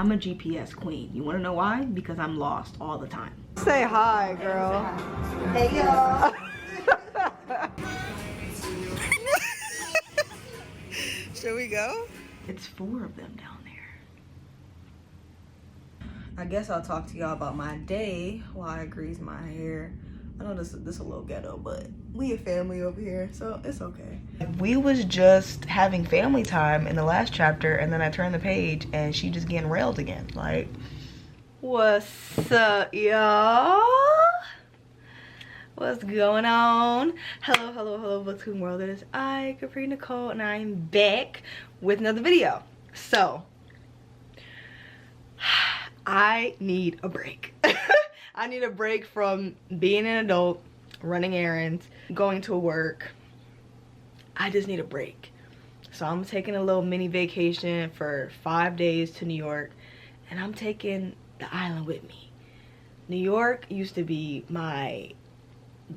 I'm a GPS queen. You want to know why? Because I'm lost all the time. Say hi, girl. Hey, y'all. Should we go? It's 4 of them down there. I guess I'll talk to y'all about my day while I grease my hair. I know this a little ghetto, but we a family over here, so it's okay. We was just having family time in the last chapter, and then I turned the page and she just getting railed again. Like, what's up, y'all? What's going on? Hello, hello, hello, Booktube world. It is I, Capri Nicole, and I'm back with another video. So, I need a break. I need a break from being an adult, running errands, going to work. I just need a break. So I'm taking a little mini vacation for 5 days to New York, and I'm taking the island with me. New York used to be my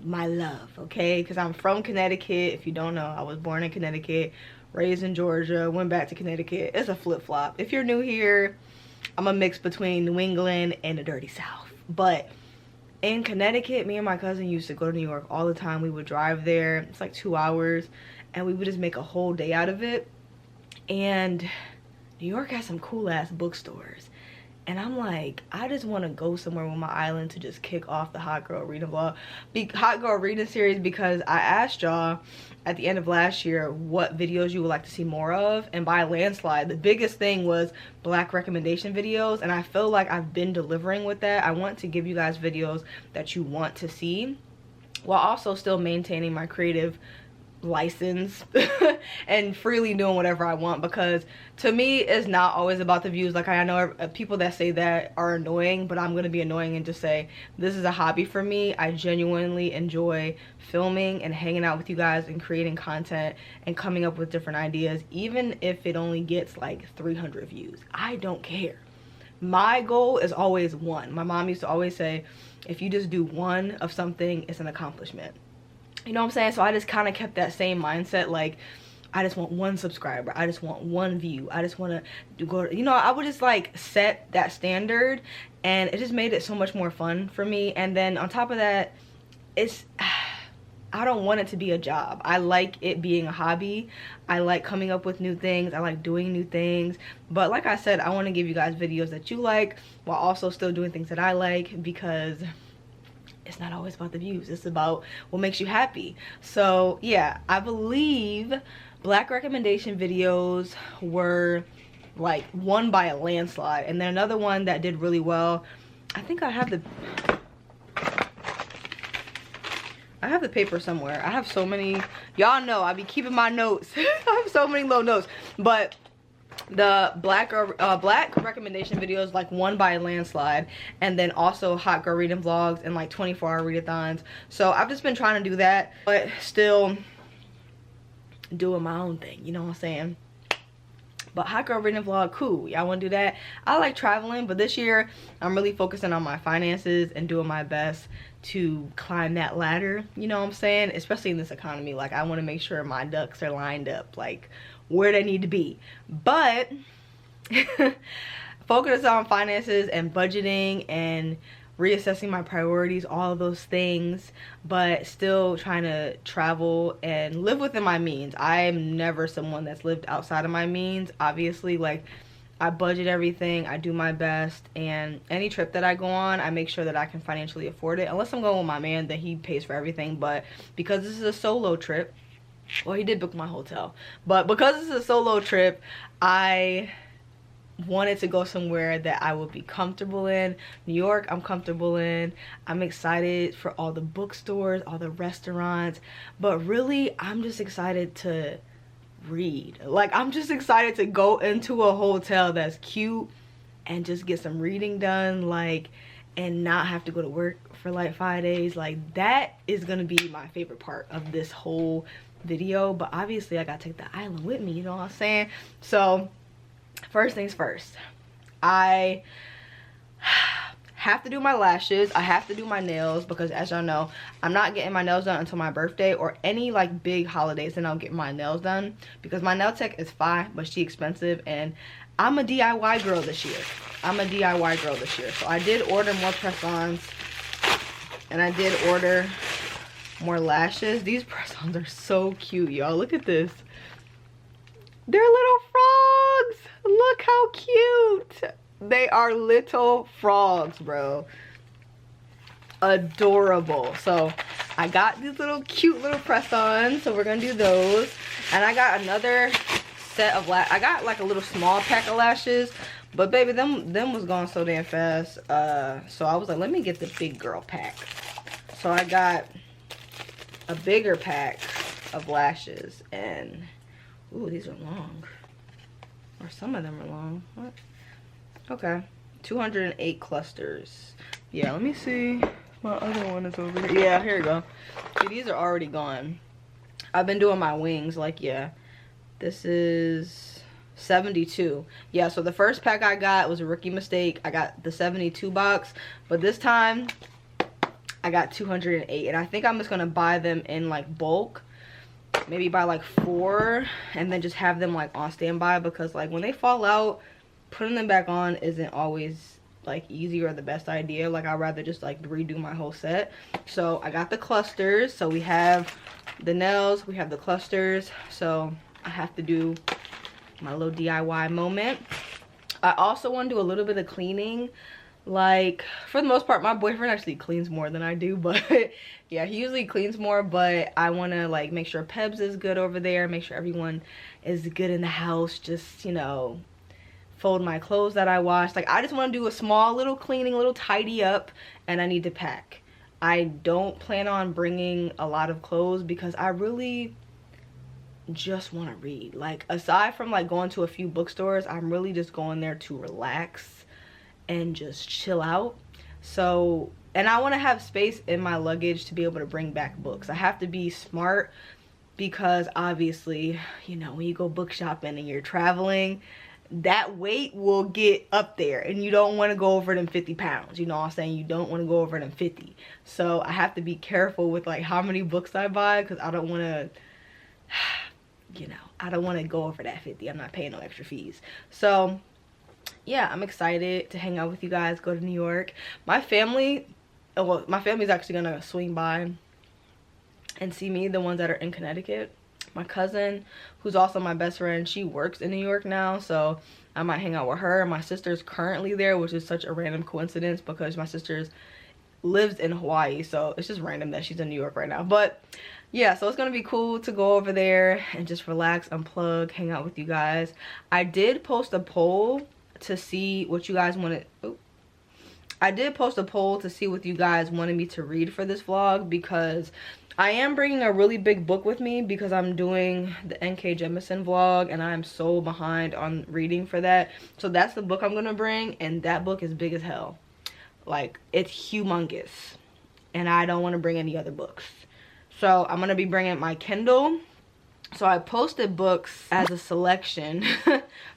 love, okay? Because I'm from Connecticut. If you don't know, I was born in Connecticut, raised in Georgia, went back to Connecticut. It's a flip-flop. If you're new here, I'm a mix between New England and the dirty South. But in Connecticut, me and my cousin used to go to New York all the time. We would drive there. It's like 2 hours, and we would just make a whole day out of it. And New York has some cool ass bookstores. And I'm like, I just want to go somewhere with my island to just kick off the Hot Girl Reading Vlog, Hot Girl Reading series, because I asked y'all at the end of last year what videos you would like to see more of, and by a landslide, the biggest thing was Black recommendation videos, and I feel like I've been delivering with that. I want to give you guys videos that you want to see, while also still maintaining my creative license and freely doing whatever I want, because to me it's not always about the views. Like, I know people that say that are annoying, but I'm gonna be annoying and just say this is a hobby for me. I genuinely enjoy filming and hanging out with you guys and creating content and coming up with different ideas, even if it only gets like 300 views. I don't care. My goal is always 1. My mom used to always say, if you just do 1 of something, it's an accomplishment. You know what I'm saying? So I just kind of kept that same mindset. Like, I just want 1 subscriber. I just want 1 view. I just want to go, you know, I would just like set that standard, and it just made it so much more fun for me. And then on top of that, it's, I don't want it to be a job. I like it being a hobby. I like coming up with new things. I like doing new things. But like I said, I want to give you guys videos that you like while also still doing things that I like, because it's not always about the views. It's about what makes you happy. So yeah, I believe Black recommendation videos were like won by a landslide, and then another one that did really well, I think I have the paper somewhere. I have so many, y'all know I be keeping my notes. I have so many little notes, but the black recommendation videos like won by a landslide, and then also Hot Girl Reading Vlogs and like 24-hour readathons. So I've just been trying to do that, but still doing my own thing, you know what I'm saying? But Hot Girl Reading Vlog, cool. Y'all want to do that? I like traveling, but this year I'm really focusing on my finances and doing my best to climb that ladder, you know what I'm saying? Especially in this economy. Like, I want to make sure my ducks are lined up like where they need to be. But focus on finances and budgeting and reassessing my priorities, all of those things, but still trying to travel and live within my means. I'm never someone that's lived outside of my means, obviously. Like, I budget everything, I do my best, and any trip that I go on, I make sure that I can financially afford it. Unless I'm going with my man, then he pays for everything. But because this is a solo trip, well, he did book my hotel, but because this is a solo trip, I wanted to go somewhere that I would be comfortable in. New York, I'm comfortable in. I'm excited for all the bookstores, all the restaurants, but really, I'm just excited to read. Like, I'm just excited to go into a hotel that's cute and just get some reading done, like, and not have to go to work for like 5 days. Like, that is gonna be my favorite part of this whole video. But obviously I gotta take the island with me, you know what I'm saying? So first things first, I have to do my lashes. I have to do my nails because, as y'all know, I'm not getting my nails done until my birthday or any like big holidays. Then I'll get my nails done because my nail tech is fine, but she expensive, and I'm a DIY girl this year. So I did order more press-ons, and I did order more lashes. These press-ons are so cute, y'all. Look at this. They're little frogs. Look how cute. They are little frogs, bro. Adorable. So I got these little cute little press-ons, so we're gonna do those. And I got another set of I got like a little small pack of lashes, but baby, them was gone so damn fast. So I was like, let me get the big girl pack. So I got a bigger pack of lashes, and ooh, these are long, or some of them are long. What? Okay, 208 clusters. Yeah, let me see. My other one is over here. Yeah, here we go. See, these are already gone. I've been doing my wings, like, yeah. This is 72. Yeah, so the first pack I got was a rookie mistake. I got the 72 box, but this time I got 208, and I think I'm just gonna buy them in like bulk. Maybe buy like 4 and then just have them like on standby, because like when they fall out, putting them back on isn't always like easy or the best idea. Like I'd rather just like redo my whole set. So I got the clusters. So we have the nails, we have the clusters. So I have to do my little DIY moment. I also want to do a little bit of cleaning. Like, for the most part, my boyfriend actually cleans more than I do, but yeah, he usually cleans more. But I want to like make sure Pebs is good over there, make sure everyone is good in the house. Just, you know, fold my clothes that I washed. Like, I just want to do a small little cleaning, little tidy up, and I need to pack. I don't plan on bringing a lot of clothes because I really just want to read. Like, aside from like going to a few bookstores, I'm really just going there to relax and just chill out. So, and I want to have space in my luggage to be able to bring back books. I have to be smart because obviously, you know, when you go book shopping and you're traveling, that weight will get up there, and you don't want to go over them 50 pounds. You know what I'm saying? You don't want to go over them 50. So I have to be careful with like how many books I buy, because I don't want to, you know, I don't want to go over that 50. I'm not paying no extra fees. So yeah, I'm excited to hang out with you guys, go to New York. My family, well, my family's actually gonna swing by and see me, the ones that are in Connecticut. My cousin, who's also my best friend, she works in New York now, so I might hang out with her. My sister's currently there, which is such a random coincidence because my sister lives in Hawaii, so it's just random that she's in New York right now. But yeah, so it's gonna be cool to go over there and just relax, unplug, hang out with you guys. I did post a poll to see what you guys wanted. I did post a poll to see what you guys wanted me to read for this vlog, because I am bringing a really big book with me because I'm doing the N.K. Jemisin vlog, and I'm so behind on reading for that. So that's the book I'm gonna bring, and that book is big as hell. Like, it's humongous, and I don't want to bring any other books. So I'm gonna be bringing my Kindle. So I posted books as a selection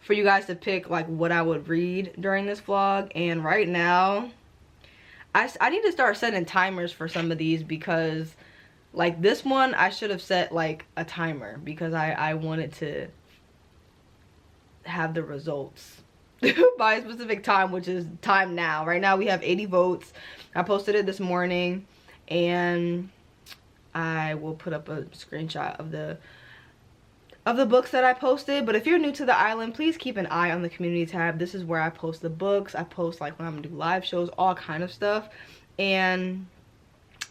for you guys to pick like what I would read during this vlog. And right now, I need to start setting timers for some of these, because like this one, I should have set like a timer because I wanted to have the results by a specific time, which is time now. Right now we have 80 votes. I posted it this morning, and I will put up a screenshot of the books that I posted. But if you're new to the island, please keep an eye on the community tab. This is where I post the books. I post like when I'm gonna do live shows, all kind of stuff. And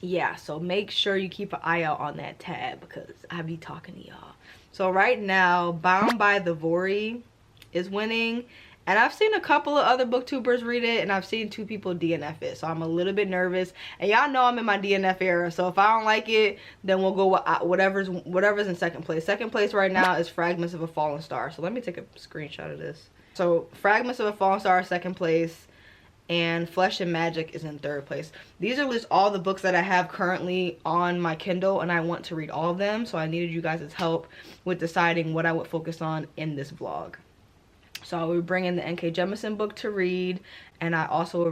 yeah, so make sure you keep an eye out on that tab because I be talking to y'all. So right now, Bound by the Vori is winning. And I've seen a couple of other booktubers read it, and I've seen 2 people DNF it. So I'm a little bit nervous. And y'all know I'm in my DNF era. So if I don't like it, then we'll go with whatever's in second place. Second place right now is Fragments of a Fallen Star. So let me take a screenshot of this. So Fragments of a Fallen Star is second place, and Flesh and Magic is in third place. These are just all the books that I have currently on my Kindle, and I want to read all of them. So I needed you guys' help with deciding what I would focus on in this vlog. So I'll be bringing the N.K. Jemisin book to read, and I also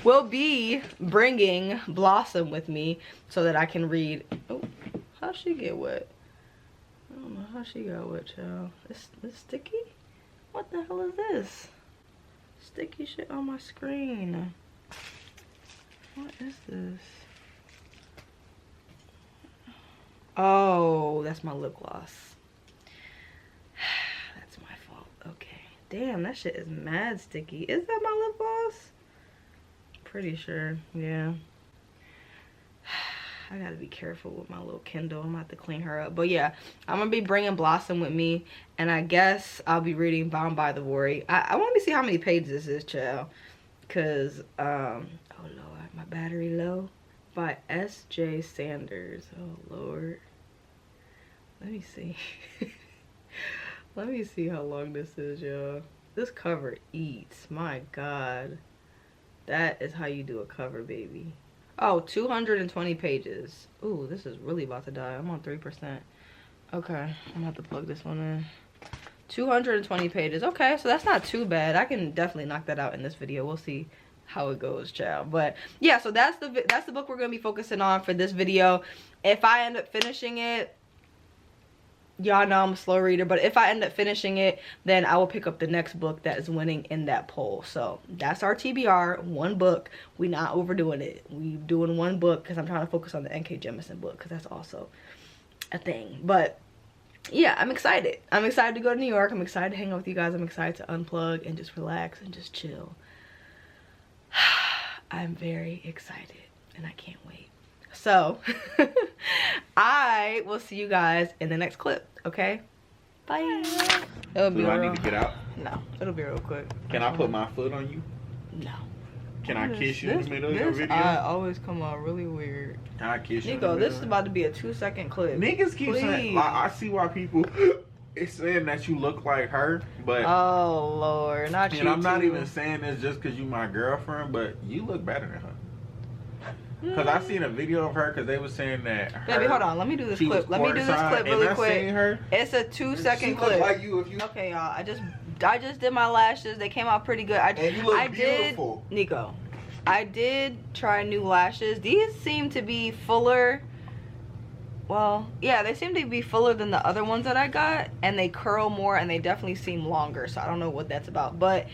will be bringing Blossom with me so that I can read. Oh, how'd she get wet? I don't know how she got wet, child. It's sticky? What the hell is this? Sticky shit on my screen. What is this? Oh, that's my lip gloss. That's my fault. Okay. Damn, that shit is mad sticky. Is that my lip gloss? Pretty sure. Yeah. I gotta be careful with my little Kindle. I'm gonna have to clean her up. But yeah, I'm gonna be bringing Blossom with me, and I guess I'll be reading Bound by the Vori. I want to see how many pages this is, child. Cause oh Lord, my battery low. By S.J. Sanders. Oh Lord. Let me see. Let me see how long this is, y'all. This cover eats. My God. That is how you do a cover, baby. Oh, 220 pages. Ooh, this is really about to die. I'm on 3%. Okay, I'm gonna have to plug this one in. 220 pages. Okay, so that's not too bad. I can definitely knock that out in this video. We'll see how it goes, child. But yeah, so that's the book we're gonna be focusing on for this video. If I end up finishing it, y'all know I'm a slow reader, but if I end up finishing it, then I will pick up the next book that is winning in that poll. So that's our TBR, one book. We not overdoing it. We doing one book because I'm trying to focus on the N.K. Jemisin book because that's also a thing. But yeah, I'm excited. I'm excited to go to New York. I'm excited to hang out with you guys. I'm excited to unplug and just relax and just chill. I'm very excited and I can't wait. So I will see you guys in the next clip. Okay, bye. It'll be Do I need to get out? No, it'll be real quick. Can I put my foot on you? No. Can I kiss you in the middle of your video? I always come out really weird. Can I kiss you? Nico, this is about to be a 2-second clip. Niggas keep saying, like, I see why people it's saying that you look like her, but oh Lord, not you. And I'm not too. even saying this just because you my girlfriend, but you look better than her. Cause I seen a video of her because they were saying that her, baby, hold on, let me do this clip. Let me do this clip really quick. It's a 2-second clip. Like you, if you... Okay, y'all. I just did my lashes. They came out pretty good. And you look beautiful. Nico, I did try new lashes. These seem to be fuller. Well, yeah, they seem to be fuller than the other ones that I got, and they curl more, and they definitely seem longer. So I don't know what that's about, but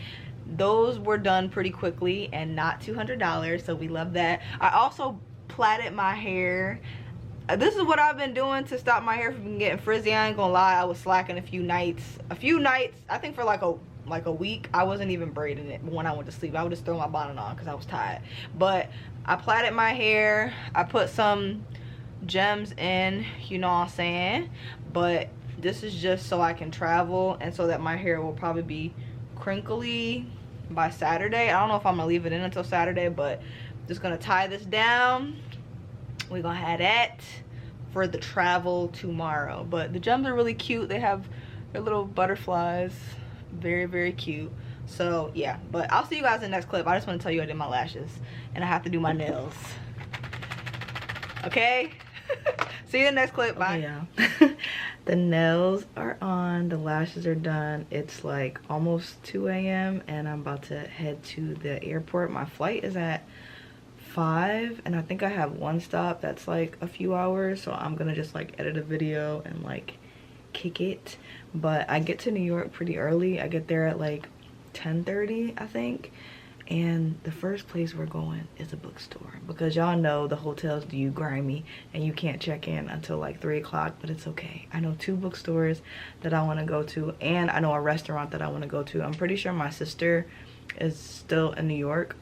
those were done pretty quickly and not $200, so we love that. I also plaited my hair. This is what I've been doing to stop my hair from getting frizzy. I ain't gonna lie, I was slacking a few nights. I think for like a week, I wasn't even braiding it. But when I went to sleep, I would just throw my bonnet on because I was tired. But I plaited my hair. I put some gems in, you know what I'm saying? But this is just so I can travel and so that my hair will probably be crinkly by Saturday. I don't know if I'm gonna leave it in until Saturday, but just gonna tie this down. We're gonna have that for the travel tomorrow. But the gems are really cute. They have their little butterflies. Very, very cute. So yeah, but I'll see you guys in the next clip. I just want to tell you I did my lashes and I have to do my nails. Okay? See you in the next clip. Bye. Yeah. The nails are on, the lashes are done. It's like almost 2 a.m. and I'm about to head to the airport. My flight is at 5 and I think I have one stop that's like a few hours, so I'm gonna just like edit a video and like kick it. But I get to New York pretty early. I get there at like 10:30, I think. And the first place we're going is a bookstore because y'all know the hotels do you grimy and you can't check in until like 3 o'clock, but it's okay. I know 2 bookstores that I want to go to, and I know a restaurant that I want to go to. I'm pretty sure my sister is still in New York,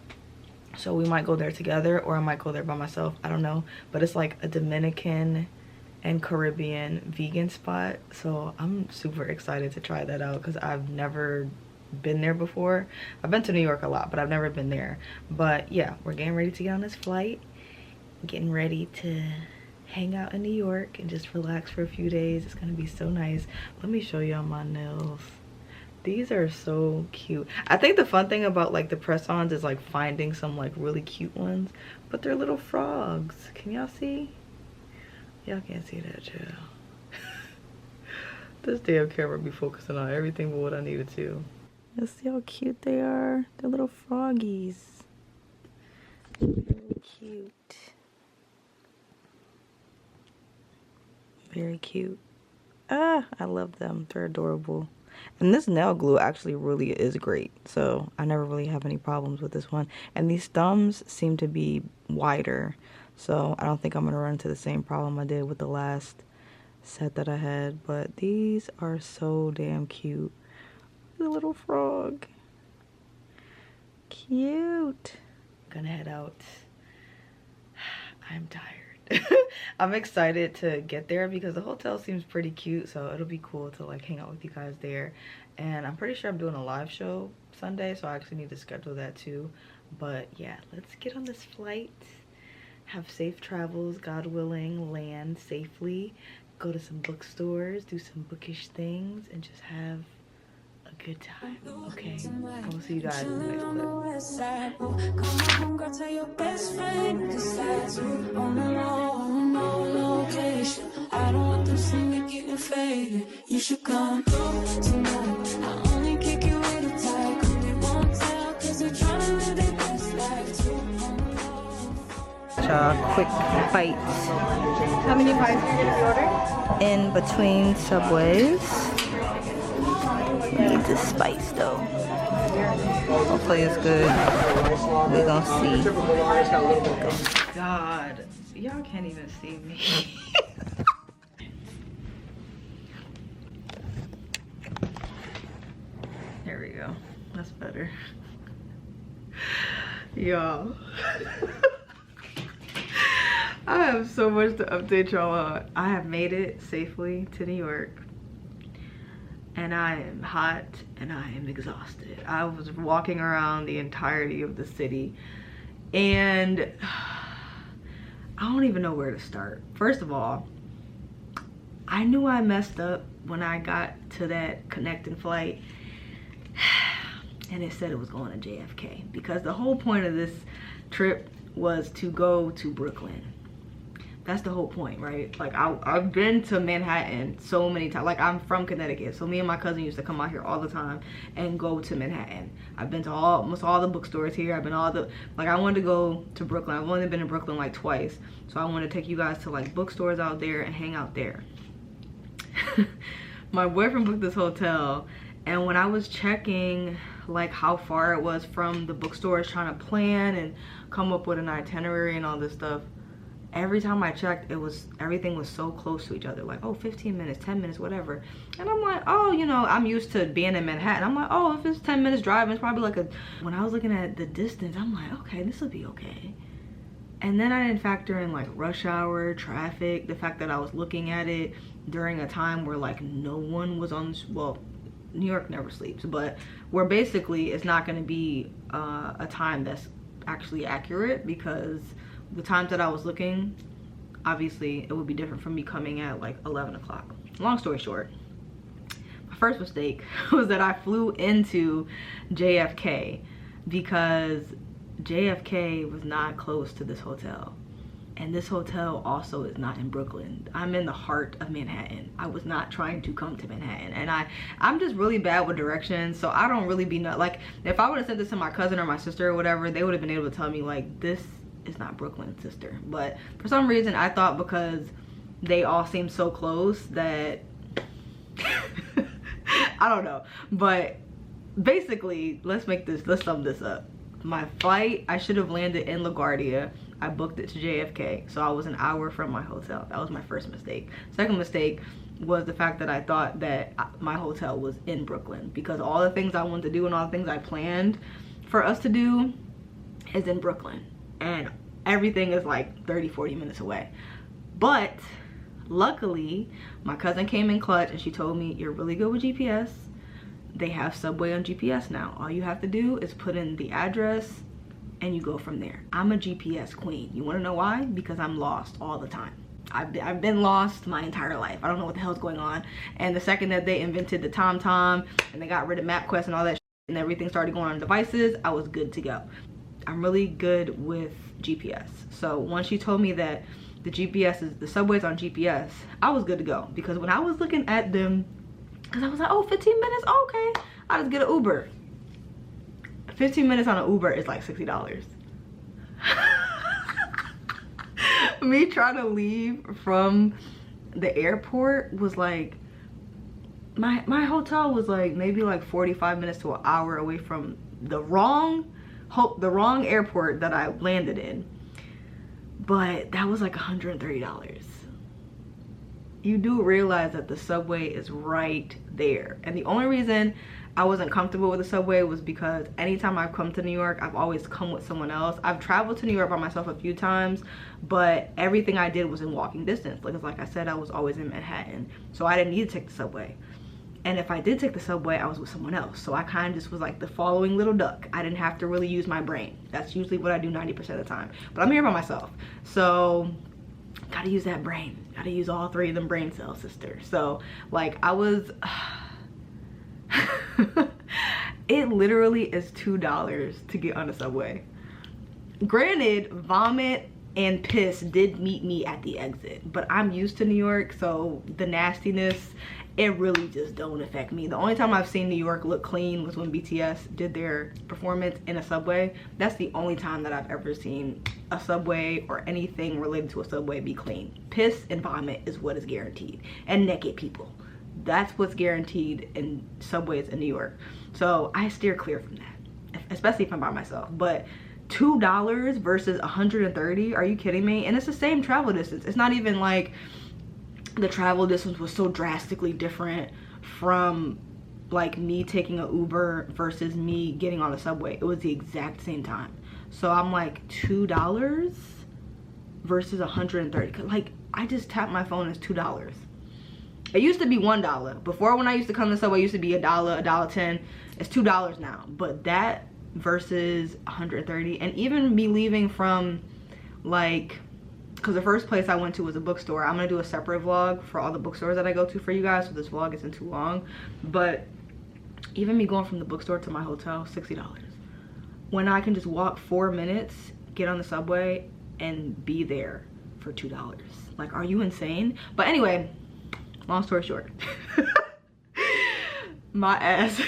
so we might go there together, or I might go there by myself. I don't know, but it's like a Dominican and Caribbean vegan spot, so I'm super excited to try that out because I've never been there before. I've been to New York a lot, but I've never been there. But yeah, we're getting ready to get on this flight, getting ready to hang out in New York and just relax for a few days. It's gonna be so nice. Let me show y'all my nails. These are so cute. I think the fun thing about like the press-ons is like finding some like really cute ones, but they're little frogs. Can y'all see? Y'all can't see that, chill. This damn camera be focusing on everything but what I needed to. Let's see how cute they are. They're little froggies. Very cute. Very cute. Ah, I love them. They're adorable. And this nail glue actually really is great. So I never really have any problems with this one. And these thumbs seem to be wider. So I don't think I'm going to run into the same problem I did with the last set that I had. But these are so damn cute. The little frog. Cute. Gonna head out. I'm tired. I'm excited to get there because the hotel seems pretty cute, so it'll be cool to like hang out with you guys there. And I'm pretty sure I'm doing a live show Sunday, so I actually need to schedule that too. But yeah, let's get on this flight, have safe travels, God willing, land safely, go to some bookstores, do some bookish things, and just have a good time. Okay, I will see you guys in the next clip. Come on, girl, tell your best friend besides you on the location. I don't want them seeing me getting faded. You should come through tonight. I only kick you with a tie, 'cause they won't tell, 'cause they're trying to live their best life too. Quick bites. How many pies are you gonna be ordering? In between Subways. Need the spice though. Hopefully it's good. We're gonna see. God, y'all can't even see me. There we go. That's better. Y'all. I have so much to update y'all on. I have made it safely to New York. And I am hot and I am exhausted. I was walking around the entirety of the city and I don't even know where to start. First of all, I knew I messed up when I got to that connecting flight and it said it was going to JFK because the whole point of this trip was to go to Brooklyn. That's the whole point, right? Like I've been to Manhattan so many times. Like I'm from Connecticut, so me and my cousin used to come out here all the time and go to Manhattan. I've been to almost all the bookstores here. I've been like I wanted to go to Brooklyn. I've only been in Brooklyn like twice, so I want to take you guys to like bookstores out there and hang out there. My boyfriend booked this hotel, and when I was checking like how far it was from the bookstores, trying to plan and come up with an itinerary and all this stuff, every time I checked, everything was so close to each other. Like, oh, 15 minutes, 10 minutes, whatever. And I'm like, oh, you know, I'm used to being in Manhattan. I'm like, oh, if it's 10 minutes driving, it's probably like when I was looking at the distance, I'm like, okay, this will be okay. And then I didn't factor in like rush hour, traffic, the fact that I was looking at it during a time where like no one was on, well, New York never sleeps, but where basically it's not gonna be a time that's actually accurate because the times that I was looking, obviously it would be different from me coming at like 11 o'clock. Long story short, my first mistake was that I flew into JFK because JFK was not close to this hotel. And this hotel also is not in Brooklyn. I'm in the heart of Manhattan. I was not trying to come to Manhattan. And I'm just really bad with directions, so I don't really be like, if I would have sent this to my cousin or my sister or whatever, they would have been able to tell me like, this is not Brooklyn, sister. But for some reason I thought because they all seem so close that I don't know. But basically, let's sum this up. My flight, I should have landed in LaGuardia. I booked it to JFK, so I was an hour from my hotel. That was my first mistake. Second mistake was the fact that I thought that my hotel was in Brooklyn because all the things I wanted to do and all the things I planned for us to do is in Brooklyn. And everything is like 30-40 minutes away. But luckily my cousin came in clutch and she told me, you're really good with GPS. They have Subway on GPS now. All you have to do is put in the address and you go from there. I'm a GPS queen. You want to know why? Because I'm lost all the time. I've been lost my entire life. I don't know what the hell's going on. And the second that they invented the TomTom and they got rid of MapQuest and all that shit, and everything started going on devices, I was good to go. I'm really good with GPS. So once you told me that the Subway's on GPS, I was good to go. Because when I was looking at them Because I was like, oh, 15 minutes? Oh, okay. I'll just get an Uber. 15 minutes on an Uber is like $60. Me trying to leave from the airport was like, my hotel was like maybe like 45 minutes to an hour away from the wrong airport that I landed in. But that was like $130. You do realize that the subway is right there. And the only reason I wasn't comfortable with the subway was because anytime I've come to New York, I've always come with someone else. I've traveled to New York by myself a few times, but everything I did was in walking distance. Like I said, I was always in Manhattan, so I didn't need to take the subway. And if I did take the subway, I was with someone else. So I kind of just was like the following little duck. I didn't have to really use my brain. That's usually what I do 90% of the time. But I'm here by myself, so gotta use that brain. Gotta use all 3 of them brain cells, sister. So like I was it literally is $2 to get on the subway. Granted, vomit and piss did meet me at the exit, but I'm used to New York, so the nastiness, it really just don't affect me. The only time I've seen New York look clean was when BTS did their performance in a subway. That's the only time that I've ever seen a subway or anything related to a subway be clean. Piss and vomit is what is guaranteed, and naked people. That's what's guaranteed in subways in New York. So I steer clear from that, especially if I'm by myself. But $2 versus $130, are you kidding me? And it's the same travel distance. It's not even like the travel distance was so drastically different from like me taking an Uber versus me getting on the subway. It was the exact same time. So I'm like, $2 versus $130. Like I just tapped my phone as $2. It used to be $1. Before, when I used to come to the subway, it used to be $1, $1.10. It's $2 now. But that versus $130, and even me leaving from like, because the first place I went to was a bookstore. I'm gonna do a separate vlog for all the bookstores that I go to for you guys, so this vlog isn't too long. But even me going from the bookstore to my hotel, $60. When I can just walk 4 minutes, get on the subway, and be there for $2. Like, are you insane? But anyway, long story short, my ass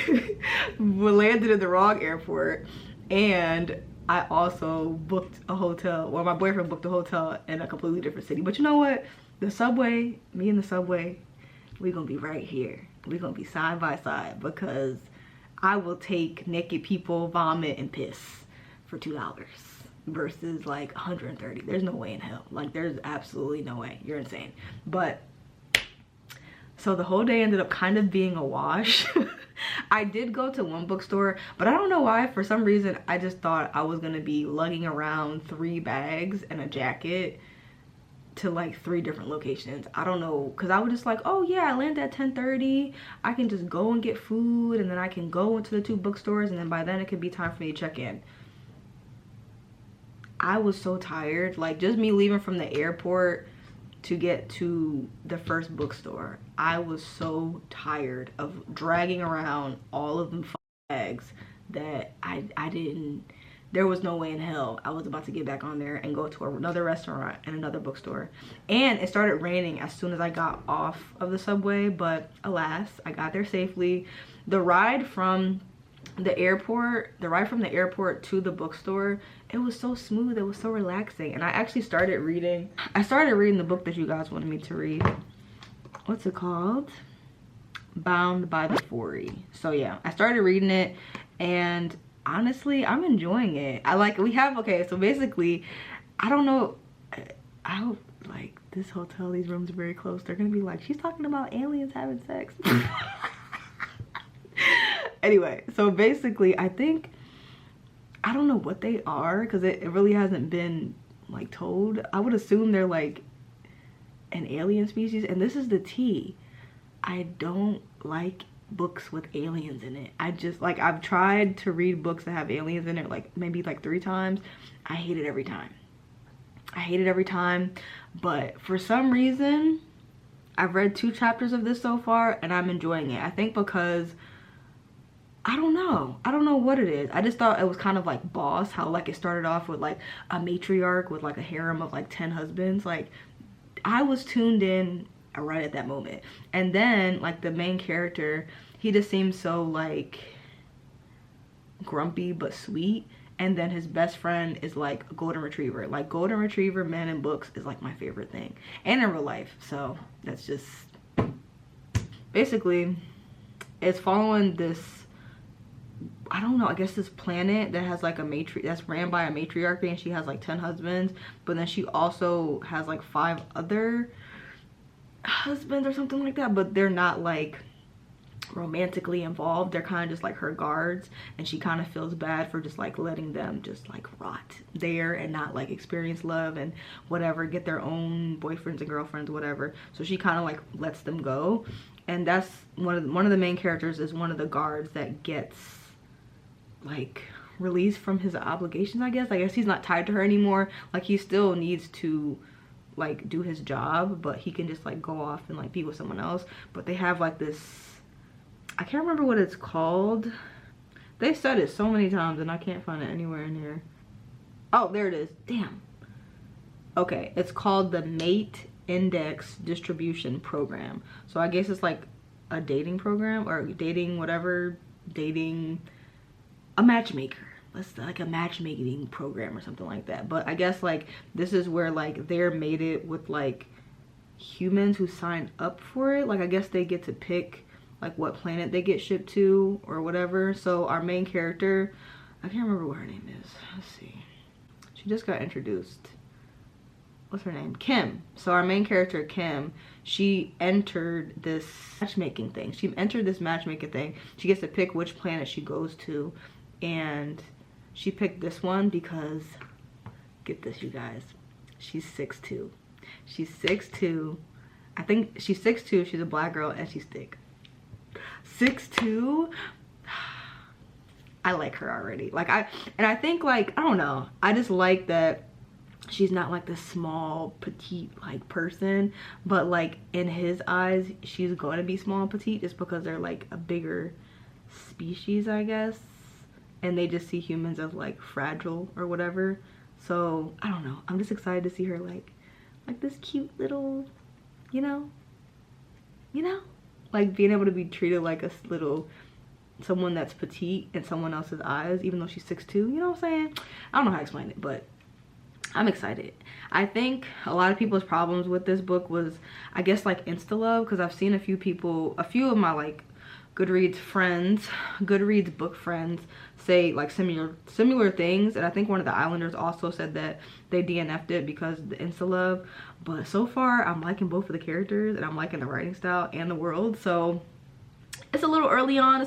landed in the wrong airport, and I also booked a hotel. Well, my boyfriend booked a hotel in a completely different city. But you know what? The subway, me and the subway, we're gonna be right here. We're gonna be side by side, because I will take naked people, vomit, and piss for $2 versus like $130. There's no way in hell. Like, there's absolutely no way. You're insane. But so the whole day ended up kind of being a wash. I did go to one bookstore, but I don't know why. For some reason, I just thought I was gonna be lugging around 3 bags and a jacket to like 3 different locations. I don't know, because I was just like, oh yeah, I land at 10:30. I can just go and get food, and then I can go into the 2 bookstores, and then by then it could be time for me to check in. I was so tired. Like, just me leaving from the airport to get to the first bookstore, I was so tired of dragging around all of them bags that I didn't, there was no way in hell I was about to get back on there and go to another restaurant and another bookstore. And it started raining as soon as I got off of the subway, but alas, I got there safely. The ride from the airport to the bookstore, it was so smooth, it was so relaxing. And I actually started reading the book that you guys wanted me to read. What's it called? Bound by the Vori. So yeah, I started reading it, and honestly, I'm enjoying it. Okay, so basically, I don't know, I hope like this hotel, these rooms are very close. They're gonna be like, she's talking about aliens having sex. Anyway, so basically, I think, I don't know what they are, because it really hasn't been like told. I would assume they're like an alien species, and this is the tea. I don't like books with aliens in it. I just, like, I've tried to read books that have aliens in it like maybe like 3 times. I hate it every time. I hate it every time. But for some reason, I've read 2 chapters of this so far, and I'm enjoying it. I think because I don't know what it is. I just thought it was kind of like Boss, how like it started off with like a matriarch with like a harem of like 10 husbands. Like, I was tuned in right at that moment. And then like the main character, he just seems so like grumpy but sweet. And then his best friend is like a golden retriever. Like golden retriever men in books is like my favorite thing, and in real life. So that's just basically, it's following this, I don't know, I guess this planet that has like a that's ran by a matriarchy, and she has like 10 husbands, but then she also has like 5 other husbands or something like that, but they're not like romantically involved. They're kind of just like her guards, and she kind of feels bad for just like letting them just like rot there and not like experience love and whatever, get their own boyfriends and girlfriends, whatever. So she kind of like lets them go. And that's one of the main characters is one of the guards that gets like released from his obligations, I guess he's not tied to her anymore. Like he still needs to like do his job, but he can just like go off and like be with someone else. But they have like this, I can't remember what it's called. They said it so many times and I can't find it anywhere in here. Oh, there it is. Damn. Okay, it's called the Mate Index Distribution Program. So I guess it's like a dating program or dating whatever, dating a matchmaker. Let's like a matchmaking program or something like that. But I guess like this is where like they're mated with like humans who signed up for it. Like I guess they get to pick like what planet they get shipped to or whatever. So our main character, I can't remember what her name is. Let's see. She just got introduced. What's her name? Kim. So our main character, Kim, she entered this matchmaking thing. She gets to pick which planet she goes to, and she picked this one because, get this you guys, she's 6'2". She's 6'2". I think she's 6'2", she's a black girl, and she's thick. 6'2". I like her already. Like I think like, I don't know, I just like that she's not like this small petite like person, but like in his eyes she's going to be small and petite just because they're like a bigger species, I guess, and they just see humans as like fragile or whatever. So I don't know, I'm just excited to see her like this cute little, you know, like being able to be treated like a little someone that's petite in someone else's eyes, even though she's 6'2". You know what I'm saying? I don't know how to explain it, but I'm excited. I think a lot of people's problems with this book was, I guess, like insta love, because I've seen a few of my like Goodreads book friends say like similar things, and I think one of the Islanders also said that they DNF'd it because of the insta love. But so far I'm liking both of the characters, and I'm liking the writing style and the world. So it's a little early on,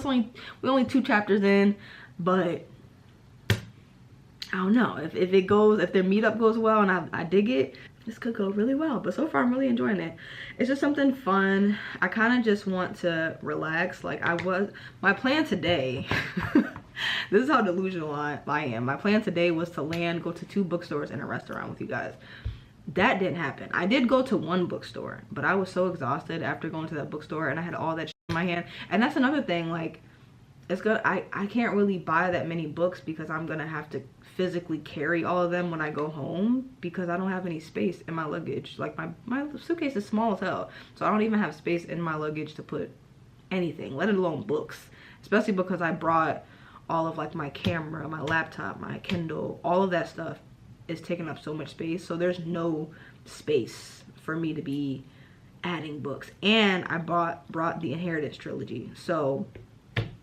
we're only 2 chapters in, but I don't know if their meetup goes well and I dig it, this could go really well. But so far I'm really enjoying it. It's just something fun. I kind of just want to relax. Like my plan today this is how delusional I am. My plan today was to go to 2 bookstores and a restaurant with you guys. That didn't happen. I did go to 1 bookstore, but I was so exhausted after going to that bookstore, and I had all that shit in my hand. And that's another thing, like I can't really buy that many books because I'm gonna have to physically carry all of them when I go home, because I don't have any space in my luggage. Like my suitcase is small as hell, so I don't even have space in my luggage to put anything, let alone books. Especially because I brought all of like my camera, my laptop, my Kindle, all of that stuff is taking up so much space. So there's no space for me to be adding books. And I brought the Inheritance trilogy, so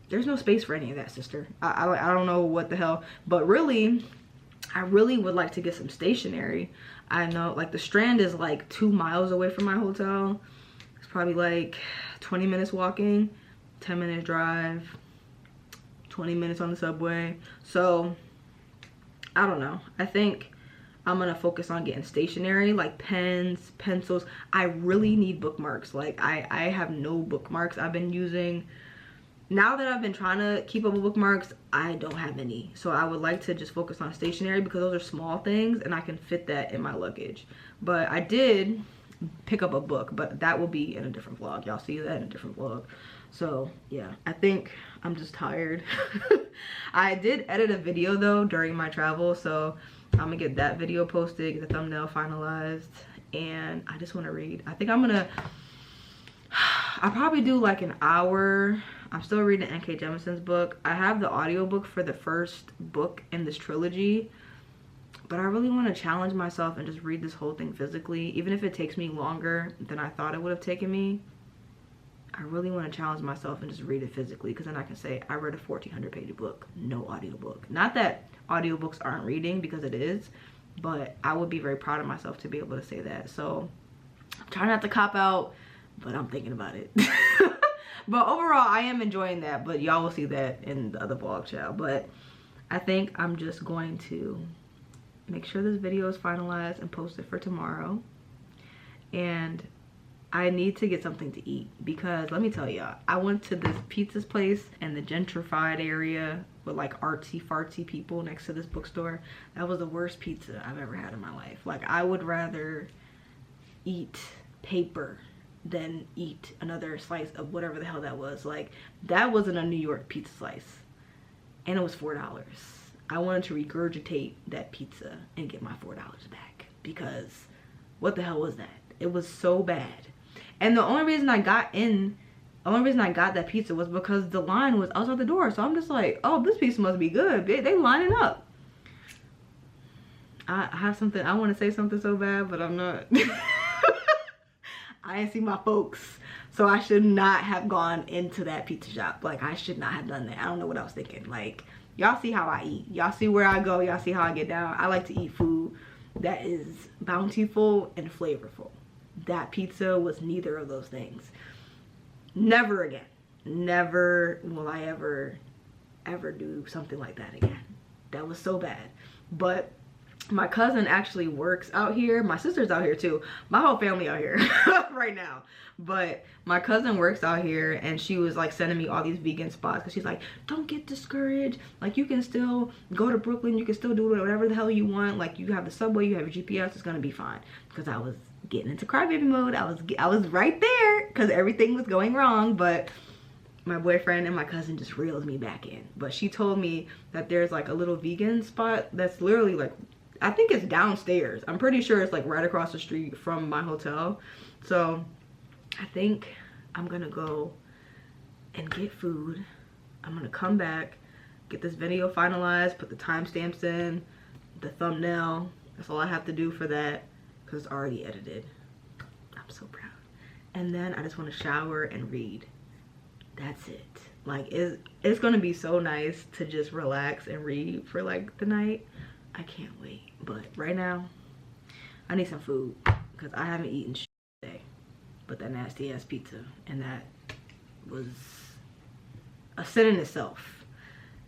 there's no space for any of that, sister. I don't know what the hell, but really, I really would like to get some stationery. I know like the Strand is like 2 miles away from my hotel. It's probably like 20 minutes walking, 10 minutes drive, 20 minutes on the subway. So I don't know. I think I'm gonna focus on getting stationery, like pens, pencils. I really need bookmarks. Like I have no bookmarks. I've been using, now that I've been trying to keep up with bookmarks, I don't have any. So I would like to just focus on stationery because those are small things and I can fit that in my luggage. But I did pick up a book, but that will be in a different vlog. Y'all see that in a different vlog. So yeah, I think I'm just tired. I did edit a video though during my travel, so I'm gonna get that video posted, get the thumbnail finalized, and I just want to read. I think I'm gonna I probably do like an hour. I'm still reading N.K. Jemisin's book. I have the audiobook for the first book in this trilogy, but I really want to challenge myself and just read this whole thing physically, even if it takes me longer than I thought it would have taken me. I really want to challenge myself and just read it physically, because then I can say I read a 1,400-page book, no audiobook. Not that audiobooks aren't reading, because it is, but I would be very proud of myself to be able to say that. So I'm trying not to cop out, but I'm thinking about it. But overall, I am enjoying that, but y'all will see that in the other vlog, child. But I think I'm just going to make sure this video is finalized and posted for tomorrow. And I need to get something to eat, because let me tell y'all, I went to this pizza's place in the gentrified area with like artsy fartsy people next to this bookstore. That was the worst pizza I've ever had in my life. Like, I would rather eat paper than eat another slice of whatever the hell that was. Like, that wasn't a New York pizza slice, and it was $4. I wanted to regurgitate that pizza and get my $4 back, because what the hell was that? It was so bad. And the only reason I got that pizza was because the line was outside the door. So I'm just like, oh, this pizza must be good. They lining up. I have something, I want to say something so bad, but I'm not. I ain't see my folks, so I should not have gone into that pizza shop. Like, I should not have done that. I don't know what I was thinking. Like, y'all see how I eat. Y'all see where I go. Y'all see how I get down. I like to eat food that is bountiful and flavorful. That pizza was neither of those things. Never again. Never will I ever do something like that again. That was so bad. But my cousin actually works out here. My sister's out here too. My whole family out here right now. But my cousin works out here, and she was like sending me all these vegan spots, because she's like, don't get discouraged. Like, you can still go to Brooklyn. You can still do whatever the hell you want. Like, you have the subway, you have your GPS. It's gonna be fine. Because I was getting into crybaby mode. I was right there, because everything was going wrong. But my boyfriend and my cousin just reeled me back in. But she told me that there's like a little vegan spot that's literally like, I think it's downstairs. I'm pretty sure it's like right across the street from my hotel. So I think I'm gonna go and get food. I'm gonna come back, get this video finalized, put the timestamps in, the thumbnail. That's all I have to do for that, because it's already edited. I'm so proud. And then I just want to shower and read. That's it. Like, it's gonna be so nice to just relax and read for like the night. I can't wait. But right now, I need some food, because I haven't eaten shit today. But that nasty ass pizza, and that was a sin in itself.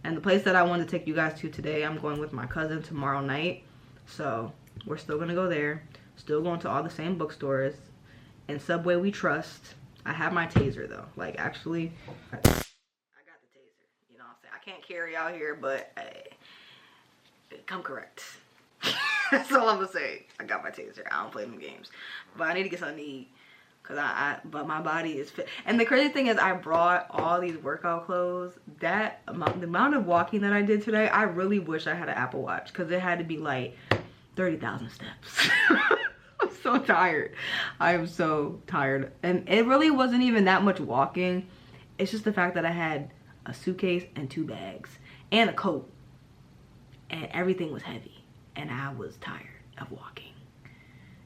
And the place that I wanted to take you guys to today, I'm going with my cousin tomorrow night. So we're still gonna go there. Still going to all the same bookstores. And Subway we trust. I have my taser though. Like, actually, I got the taser. You know what I'm saying? I can't carry out here, but come correct. That's all I'm gonna say. I got my taser. I don't play them games. But I need to get something to eat. But my body is fit. And the crazy thing is, I brought all these workout clothes. The amount of walking that I did today, I really wish I had an Apple Watch, because it had to be like 30,000 steps. I'm so tired. I am so tired. And it really wasn't even that much walking. It's just the fact that I had a suitcase and 2 bags and a coat, and everything was heavy, and I was tired of walking.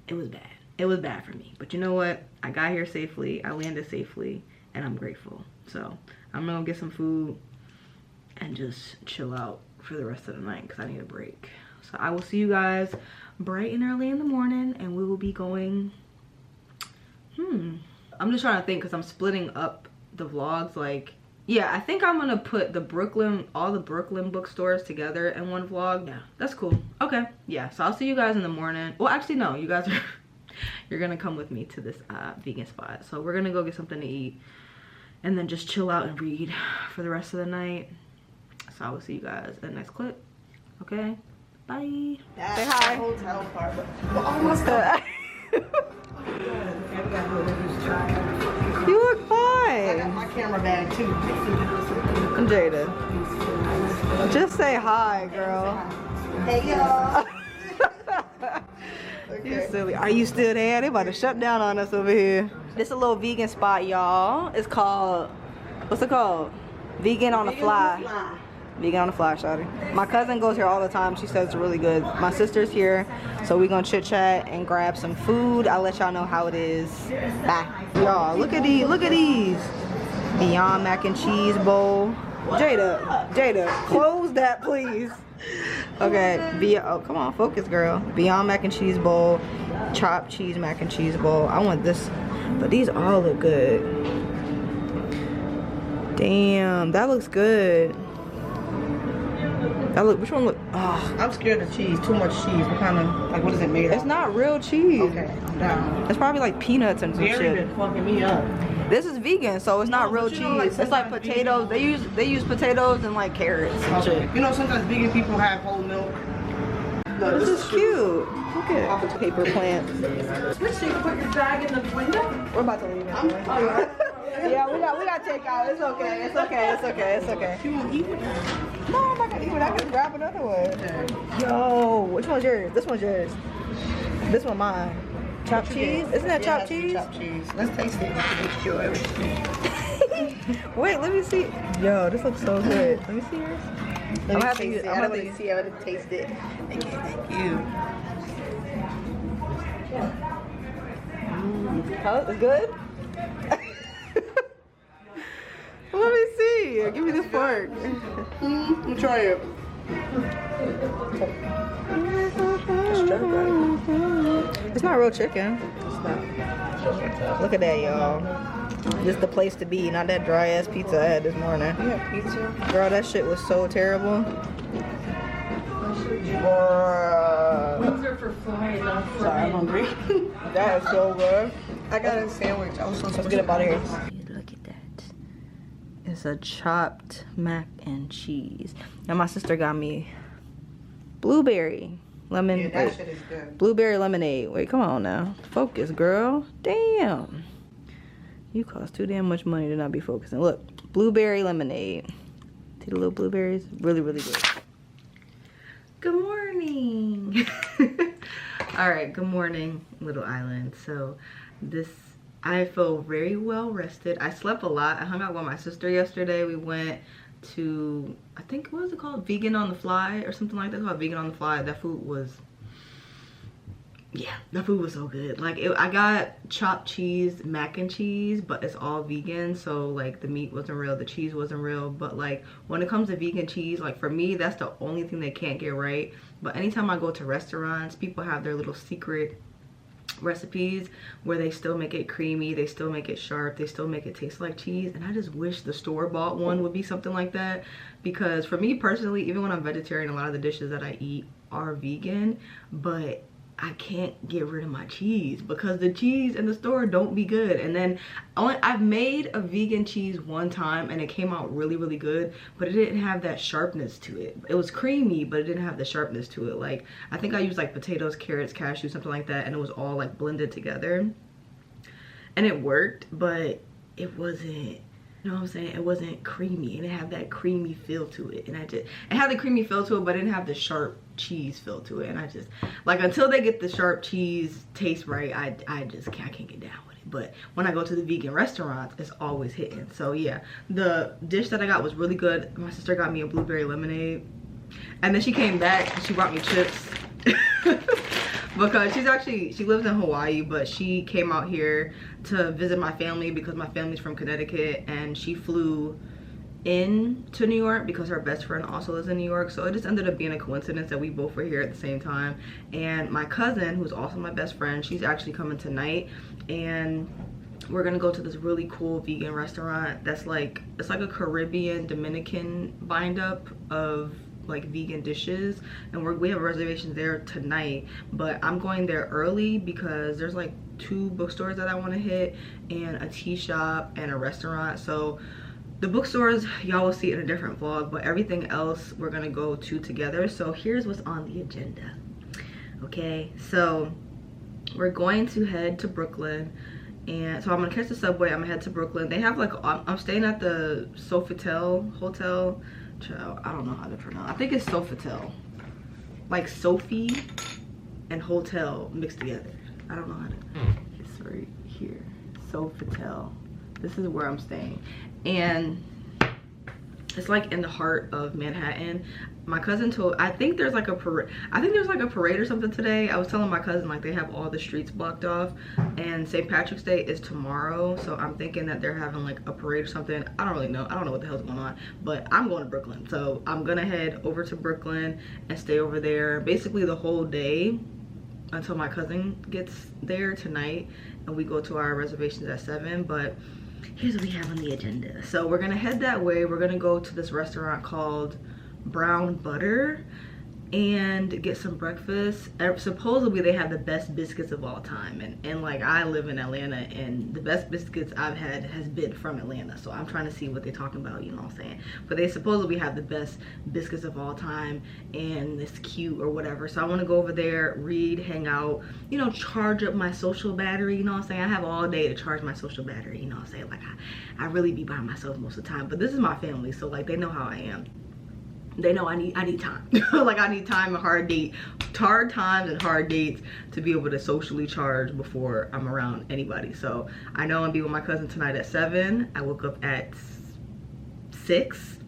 It was bad. It was bad for me. But you know what? I got here safely. I landed safely, and I'm grateful. So I'm gonna get some food and just chill out for the rest of the night, because I need a break. So I will see you guys bright and early in the morning, and we will be going, I'm just trying to think, because I'm splitting up the vlogs. Like, yeah, I think I'm gonna put all the Brooklyn bookstores together in one vlog. Yeah, that's cool. Okay, yeah, so I'll see you guys in the morning. Well, actually, no, you guys are you're gonna come with me to this vegan spot. So we're gonna go get something to eat, and then just chill out and read for the rest of the night. So I will see you guys in the next clip. Okay, bye. Say hi. Hotel part. We're almost done. You look fine. I got my camera bag too. Jada, just say hi, girl. Hey y'all. You silly. Are you still there? They about to shut down on us over here. This is a little vegan spot, y'all. It's called, what's it called? Vegan on the Fly. Vegan on the Fly, shawty. My cousin goes here all the time. She says it's really good. My sister's here, so we're gonna chit chat and grab some food. I'll let y'all know how it is. Bye. Y'all, look at these. Look at these. Beyond mac and cheese bowl. Jada, close that, please. Okay, oh, come on, focus, girl. Beyond mac and cheese bowl, chopped cheese mac and cheese bowl. I want this, but these all look good. Damn, that looks good. That look, which one look? Oh, I'm scared of cheese. Too much cheese. What kind of, like, what is it made of? it's not real cheese. Okay, I'm down. It's probably like peanuts and some Dairy shit. been fucking me up. This is vegan, so it's not real but cheese. you know, like, It's like sometimes potatoes. They use potatoes and like carrots and shit. You know, sometimes vegan people have whole milk. No, This is cute. Look at paper plants. Which so you can put your bag in the window? We're about to leave it. Yeah, we got takeout. It's okay. It's okay. It's okay. It's okay. You won't eat with that? No, I'm not gonna eat it. I can grab another one. Yo, which one's yours? This one's yours. This one mine. Chopped cheese? Isn't that chopped cheese? Chopped cheese. Let's taste it. Wait, let me see. Yo, this looks so good. Let me see yours. I'm gonna have to use. I'm gonna see how to taste it. Thank you. How? It's good? Let me see. Give me the fork. Let me try it. It's not real chicken. It's not. Look at that, y'all. This is the place to be, not that dry ass pizza I had this morning. You have pizza? Girl, that shit was so terrible. These are for flying, not for Sorry, I'm hungry. That is so good. I got a sandwich. I was supposed to Let's get up out of here. Look at that. It's a chopped mac and cheese. And my sister got me blueberry lemon. Yeah, that shit is good. Blueberry lemonade. Wait, come on now. Focus, girl. Damn. You cost too damn much money to not be focusing. Look, blueberry lemonade. See the little blueberries? Really, really good. Good morning. All right, good morning, Little Island. So I feel very well rested. I slept a lot. I hung out with my sister yesterday. We went to, I think, what was it called? Vegan on the Fly or something like that. It's called Vegan on the Fly. That food was, yeah, that food was so good. Like, I got chopped cheese mac and cheese, but it's all vegan. So like the meat wasn't real, the cheese wasn't real. But like when it comes to vegan cheese, like for me, that's the only thing they can't get right. But anytime I go to restaurants, people have their little secret recipes where they still make it creamy, they still make it sharp, they still make it taste like cheese. And I just wish the store-bought one would be something like that, because for me personally, even when I'm vegetarian, a lot of the dishes that I eat are vegan, but I can't get rid of my cheese because the cheese in the store don't be good. And then I've made a vegan cheese one time and it came out really, really good, but it didn't have that sharpness to it. It was creamy, but it didn't have the sharpness to it. Like, I think I used like potatoes, carrots, cashew, something like that, and it was all like blended together. And it worked, but it wasn't, you know what I'm saying? It wasn't creamy. It didn't have that creamy feel to it. And it had the creamy feel to it, but it didn't have the sharp cheese feel to it. And I just, like, until they get the sharp cheese taste right, I can't get down with it. But when I go to the vegan restaurants, it's always hitting. So yeah, the dish that I got was really good. My sister got me a blueberry lemonade. And then she came back and she brought me chips. Because she lives in Hawaii, but she came out here to visit my family because my family's from Connecticut, and she flew in to New York because her best friend also lives in New York. So it just ended up being a coincidence that we both were here at the same time. And my cousin, who's also my best friend, she's actually coming tonight, and we're gonna go to this really cool vegan restaurant that's like, it's like a Caribbean Dominican bind up of like vegan dishes, and we have a reservation there tonight. But I'm going there early because there's like 2 bookstores that I want to hit, and a tea shop and a restaurant. So the bookstores y'all will see in a different vlog, but everything else we're gonna go to together. So here's what's on the agenda. Okay, so we're going to head to Brooklyn, and so I'm gonna catch the subway. I'm gonna head to Brooklyn. They have like, I'm staying at the Sofitel hotel. I don't know how to pronounce. I think it's Sofitel, like Sophie and hotel mixed together. I don't know how to. It's right here. Sofitel. This is where I'm staying, and it's like in the heart of Manhattan. My cousin told, I think there's like a parade or something today. I was telling my cousin like they have all the streets blocked off, and St. Patrick's Day is tomorrow, so I'm thinking that they're having like a parade or something. I don't really know. I don't know what the hell's going on, but I'm going to Brooklyn, so I'm gonna head over to Brooklyn and stay over there basically the whole day until my cousin gets there tonight, and we go to our reservations at 7. But here's what we have on the agenda. So we're gonna head that way. We're gonna go to this restaurant called Brown Butter and get some breakfast. Supposedly they have the best biscuits of all time, and like I live in Atlanta, and the best biscuits I've had has been from Atlanta, so I'm trying to see what they're talking about, you know what I'm saying. But they supposedly have the best biscuits of all time, and it's cute or whatever. So I want to go over there, read, hang out, you know, charge up my social battery, you know what I'm saying. I have all day to charge my social battery, you know what I'm saying. Like I really be by myself most of the time, but this is my family, so like they know how I am. They know I need time. Like I need time and hard times and hard dates to be able to socially charge before I'm around anybody. So I know I'm gonna be with my cousin tonight at 7. I woke up at 6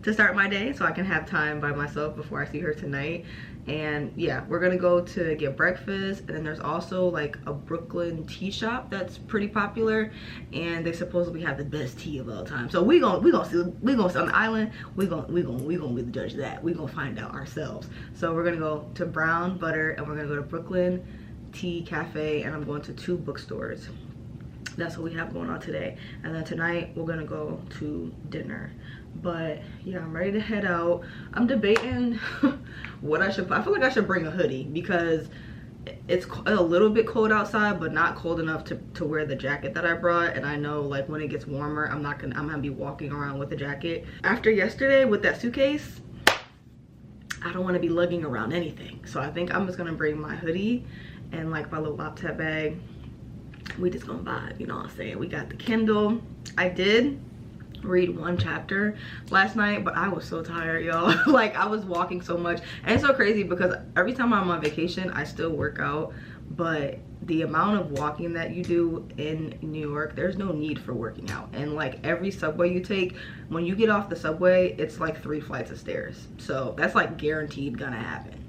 to start my day so I can have time by myself before I see her tonight. And yeah, we're gonna go to get breakfast, and then there's also like a Brooklyn tea shop that's pretty popular, and they supposedly have the best tea of all time. So we gonna see on the island. We gonna be the judge of that. We gonna find out ourselves. So we're gonna go to Brown Butter, and we're gonna go to Brooklyn Tea Cafe, and I'm going to 2 bookstores. That's what we have going on today. And then tonight we're gonna go to dinner. But yeah, I'm ready to head out. I'm debating what I should, I feel like I should bring a hoodie because it's a little bit cold outside, but not cold enough to wear the jacket that I brought. And I know like when it gets warmer, I'm gonna be walking around with a jacket. After yesterday with that suitcase, I don't want to be lugging around anything. So I think I'm just gonna bring my hoodie and like my little laptop bag. We just gonna vibe, you know what I'm saying. We got the Kindle. I did read 1 chapter last night, but I was so tired, y'all. Like I was walking so much, and it's so crazy because every time I'm on vacation I still work out, but the amount of walking that you do in New York, there's no need for working out. And like every subway you take, when you get off the subway, it's like 3 flights of stairs, so that's like guaranteed gonna happen.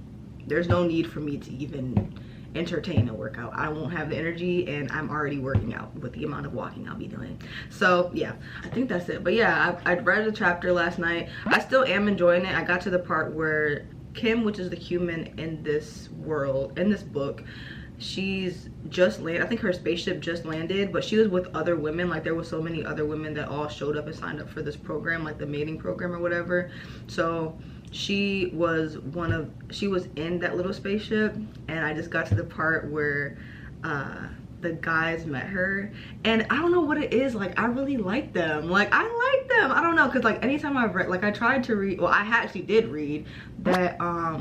There's no need for me to even entertain a workout. I won't have the energy, and I'm already working out with the amount of walking I'll be doing. So yeah, I think that's it. But yeah, I'd read a chapter last night. I still am enjoying it. I got to the part where Kim, which is the human in this world, in this book, she's just landed. I think her spaceship just landed, but she was with other women. Like there was so many other women that all showed up and signed up for this program, like the mating program or whatever. So she was in that little spaceship, and I just got to the part where the guys met her, and I don't know what it is, like I really like them. Like I like them, I don't know, because like anytime I've read, like I tried to read, well I actually did read that I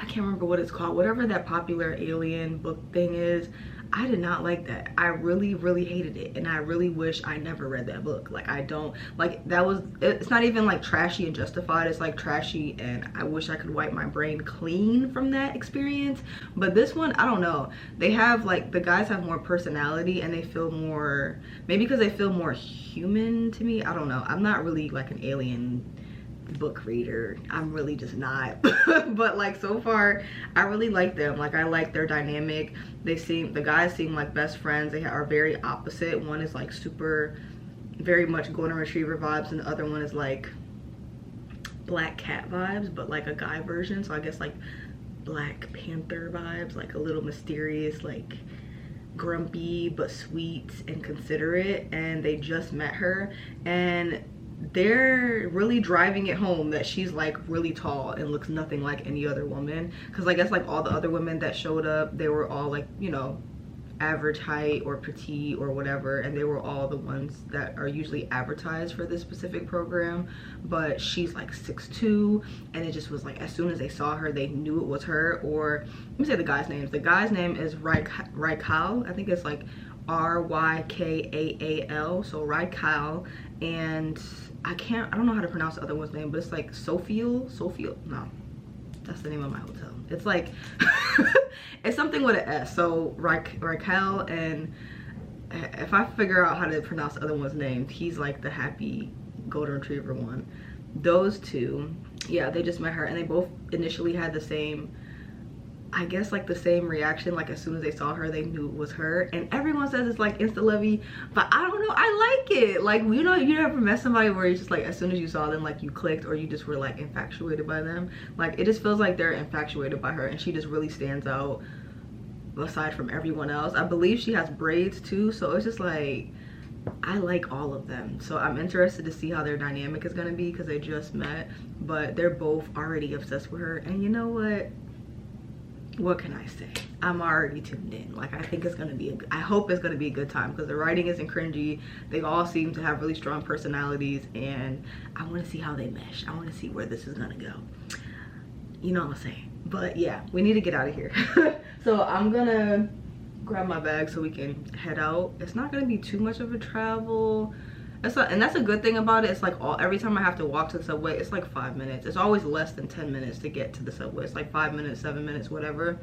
can't remember what it's called, whatever that popular alien book thing is. I did not like that. I really hated it, and I really wish I never read that book. Like I don't like, that was, it's not even like trashy and justified, it's like trashy, and I wish I could wipe my brain clean from that experience. But this one, I don't know, they have like, the guys have more personality, and they feel more, maybe because they feel more human to me, I don't know. I'm not really like an alien book reader, I'm really just not. But like so far I really like them. Like I like their dynamic. The guys seem like best friends. They are very opposite. One is like super, very much golden retriever vibes, and the other one is like Black Cat vibes, but like a guy version. So I guess like Black Panther vibes, like a little mysterious, like grumpy but sweet and considerate. And they just met her, and they're really driving it home that she's like really tall and looks nothing like any other woman, because I guess like all the other women that showed up, they were all like, you know, average height or petite or whatever, and they were all the ones that are usually advertised for this specific program. But she's like 6'2", and it just was like as soon as they saw her they knew it was her. Or let me say the guy's names. The guy's name is Rykaal. I think it's like Rykaal, so Rykaal. And I don't know how to pronounce the other one's name, but it's like Sophia, no, that's the name of my hotel. It's like it's something with an S. So Rykaal and if I figure out how to pronounce the other one's name, he's like the happy golden retriever one. Those two, yeah, they just met her and they both initially had the same, I guess, like the same reaction. Like as soon as they saw her, they knew it was her. And everyone says it's like insta lovey, but I don't know, I like it. Like, you know, you never met somebody where it's just like as soon as you saw them, like you clicked, or you just were like infatuated by them. Like it just feels like they're infatuated by her, and she just really stands out aside from everyone else. I believe she has braids too, so it's just like, I like all of them. So I'm interested to see how their dynamic is gonna be because they just met, but they're both already obsessed with her. And you know what can I say? I'm already tuned in. Like, I think it's gonna be I hope it's gonna be a good time because the writing isn't cringy. They all seem to have really strong personalities, and I want to see how they mesh. I want to see where this is gonna go. You know what I'm saying? But yeah, we need to get out of here. So I'm gonna grab my bag so we can head out. It's not gonna be too much of a travel. It's not, and that's a good thing about it. It's like every time I have to walk to the subway, it's like 5 minutes. It's always less than 10 minutes to get to the subway. It's like 5 minutes, 7 minutes, whatever.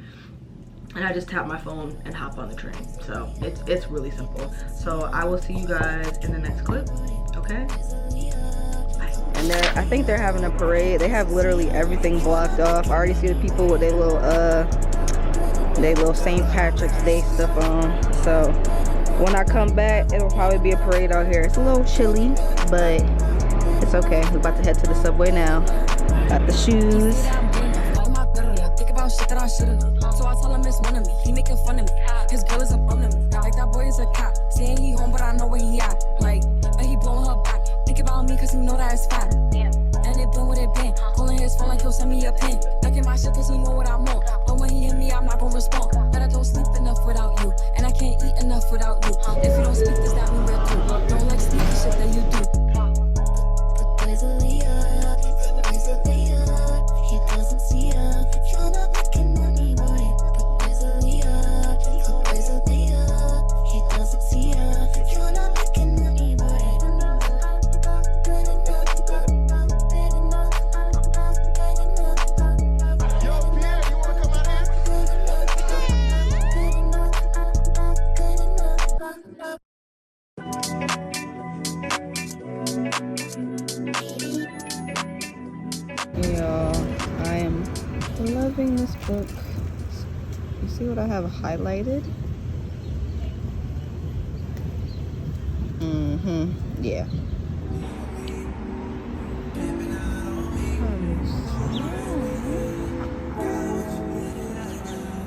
And I just tap my phone and hop on the train. So it's really simple. So I will see you guys in the next clip. Okay? Bye. And I think they're having a parade. They have literally everything blocked off. I already see the people with their little St. Patrick's Day stuff on. So when I come back, it'll probably be a parade out here. It's a little chilly, but it's okay. We're about to head to the subway now. Got the shoes. Shit that I should've. So I tell him it's one of me. He making fun of me. His girl is above me. Like that boy is a cop. Saying he home, but I know where he at. Like, but he blowing her back. Think about me, cause he know that it's fat. Damn. And it been what it been. Calling his phone like he'll send me a pin. Ducking my shit cause he know what I'm on. But when he hit me, I'm not gonna respond. But I don't sleep enough without you. And I can't eat enough without you. If you don't speak, does that mean we're through? Don't like sneaky shit that you do. The boy's a leader. The boy's a leader. He doesn't see her. You're not making money, boy. The boy's a leader. The boy's a leader. He doesn't see her. You're not making money, boy. Y'all, I am loving this book. You see what I have highlighted? Yeah.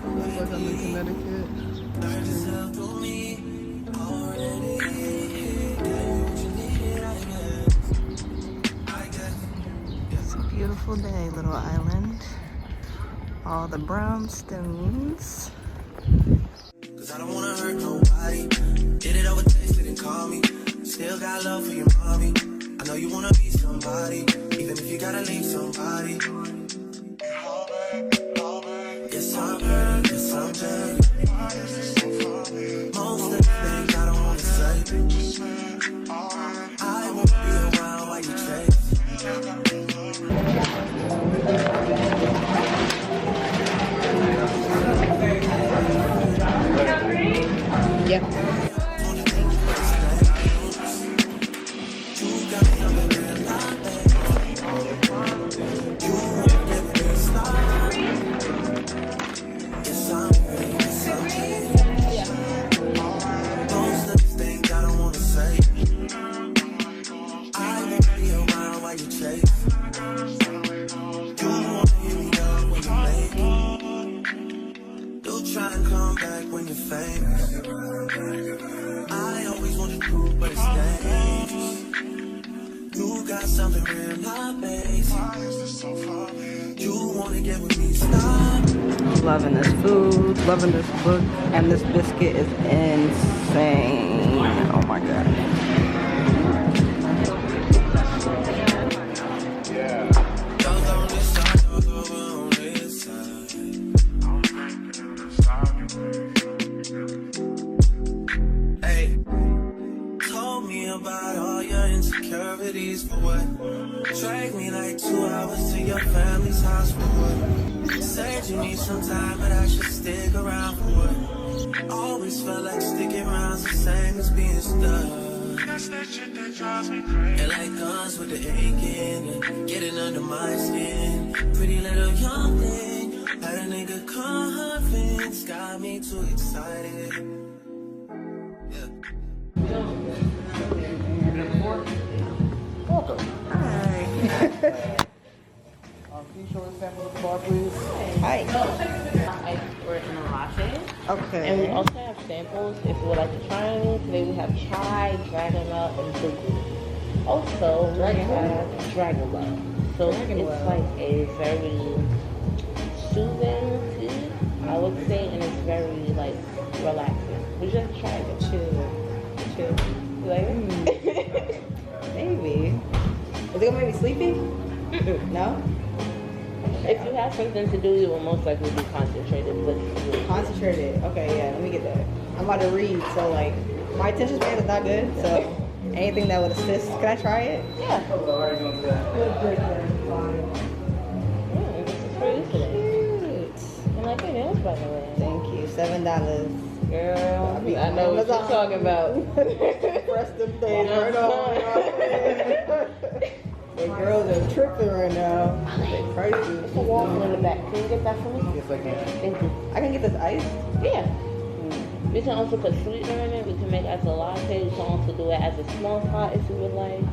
Looks like I'm in Connecticut. It's a beautiful day, little island. All the brownstones. Cause I don't wanna hurt nobody. Did it over text, didn't call me. Still got love for your mommy. I know you wanna be somebody, even if you gotta leave somebody. Yes, I'm hurt, yes, I'm hurt. Most of the things I don't wanna say. I won't be around while you chase. Yeah. Loving this food, loving this book, and this biscuit is insane. Oh my god. Hey, told me about all your insecurities for what? Drag me like 2 hours to your family's house for what? Said you need some time, but I should stick around for what? Always felt like sticking around's the same as being stuck. That's that shit that drives me crazy. And like guns with the aching and getting under my skin. Pretty little young thing, had a nigga convinced, got me too excited. Yeah. Welcome. Hi. Can you show us a sample of the bar, please? Hi. Ice original latte. Okay. And we also have samples if you would like to try any. Today we have chai, dragon love, and Liqour. Also, we have dragon love. So it's like a very soothing tea, I would say, and it's very like relaxing. We just tried it. Chill. You like it? Maybe. Is it gonna make me sleepy? No? If you have something to do, you will most likely be concentrated. But Concentrated. Okay, yeah, let me get that. I'm about to read, so like, my attention span is not good, so anything that would assist. Can I try it? yeah. Hello, how are you doing today? Yeah, this is for you today. Cute. I like your nails, by the way. Thank you. $7. Girl, I know what you're talking about. Press them things right on. The girls are tripping right now. They crazy. It's a waffle in the back. Can you get that for me? Yes, I can. Thank you. I can get this iced? Yeah. We can also put sweetener in it. We can make it as a latte. We can also do it as a small pot if you would like.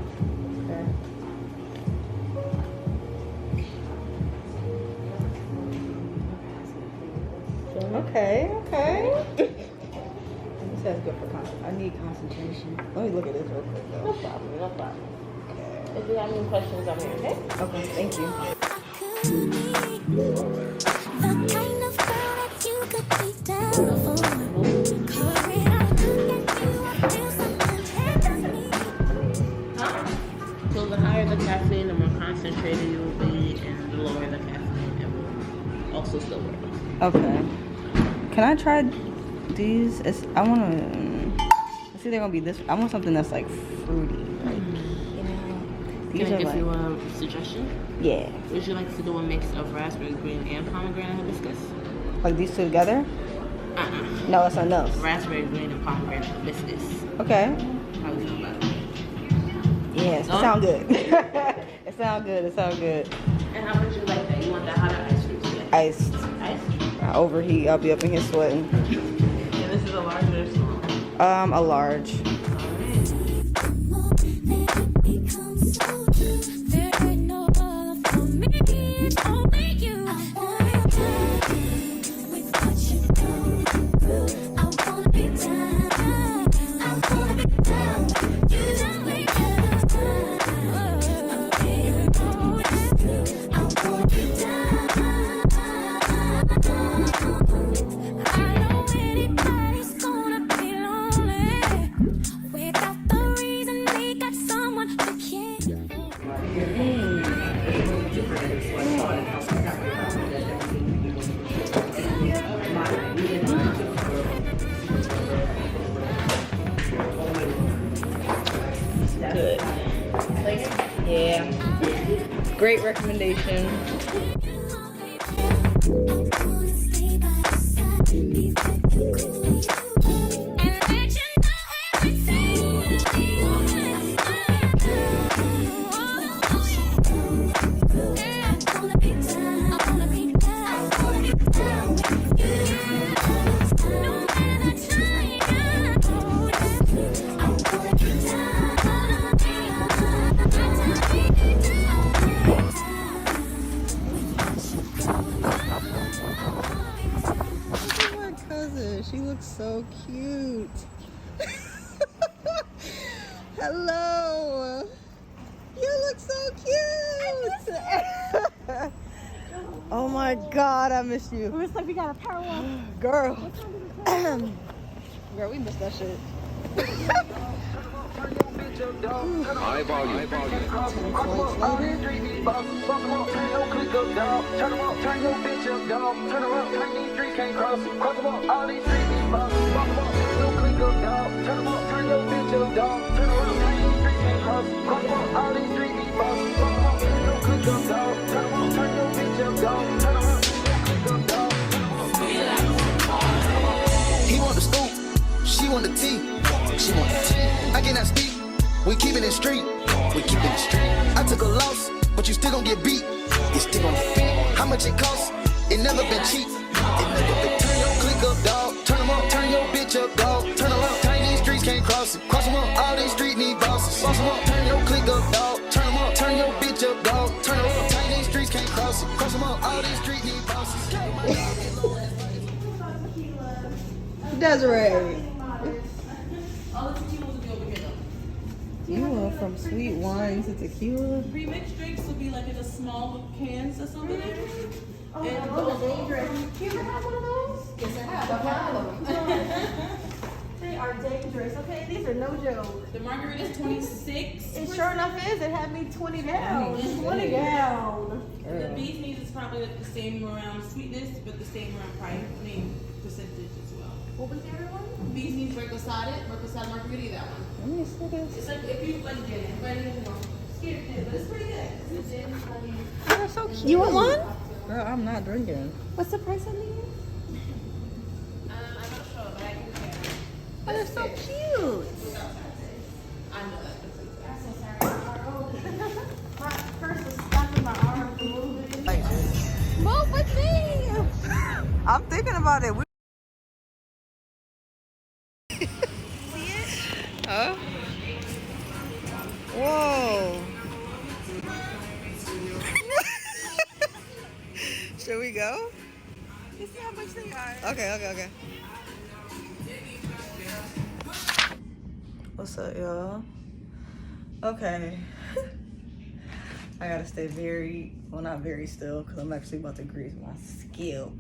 Okay, okay. This is good for concentration. I need concentration. Let me look at this real quick No though. problem, no problem. If you have any questions, I'm here, okay? Okay, thank you. The kind of girl that you could be down for. Call it out, look at you, I feel something hit me. So the higher the caffeine, the more concentrated you will be, and the lower the caffeine, it will also still work. Okay. Can I try these? I want to. Let's see, they're gonna be this. I want something that's like fruity. Like, you know. These Can I are give like. you a suggestion? Yeah. Would you like to do a mix of raspberry green and pomegranate hibiscus? Like these two together? No, that's not enough. Raspberry green and pomegranate hibiscus. Okay. How do you feel about it? Yes, it sounds good. It sounds good. It sounds good. And how would you like that? You want that hot or ice cream today? Iced. Ice? I overheat. I'll be up in here sweating. And this is a large or a small? A large. There ain't no other for me, it's only you. I wanna die with what you go through. I wanna be down, I wanna be down. You don't make it I wanna be down. I know anybody's gonna be lonely without the reason they got someone who cares. Good. Yeah. Great recommendation. She looks so cute. Hello. You look so cute. Oh my God, I miss you. It was like we got a power walk. Girl. Girl, we missed that shit. High volume. He wants speaking that speak. We keeping it street. We keeping it street. I took a loss, but you still gon' get beat. You still gon' get beat. How much it costs? It never been cheap. It never been. Turn your click up, dog. Turn them up. Turn your bitch up, dog. Turn them up. Tiny streets can't cross it. Cross them up. All these streets need bosses. Boss them up. Turn your click up, dog. Turn them up. Turn your bitch up, dog. Turn them up. Tiny streets can't cross it. Cross them up. All these streets need bosses. Desiree. All the tequilas will be over here though. You went from sweet wine to tequila. Pre-mixed drinks will be like in the small cans that's over there. Oh, those are dangerous. You ever have one of those? Yes, I have. I've had them. They are dangerous, okay? These are no joke. The margarita is 26. It sure enough is. It had me 20 down. 20 down. The beef needs is probably like the same around sweetness, but the same around price. I mean, percentage as well. What was the other one? Beef needs reposado margarita, that one. Let me see this. It's like if you like gin, but you know, scared too, but it's pretty good. It's gin, honey. They're so cute. You want one? Girl, I'm not drinking. What's the price on these? I'm not sure, but I can get it. Oh, they're so cute. I know that. I'm so sorry. My purse was stuck in my arm for moving. Move with me. I'm thinking about it. Huh? Whoa. Should we go? You see how much they are? Okay. What's up, y'all? Okay. I gotta stay not very still, because I'm actually about to grease my scalp.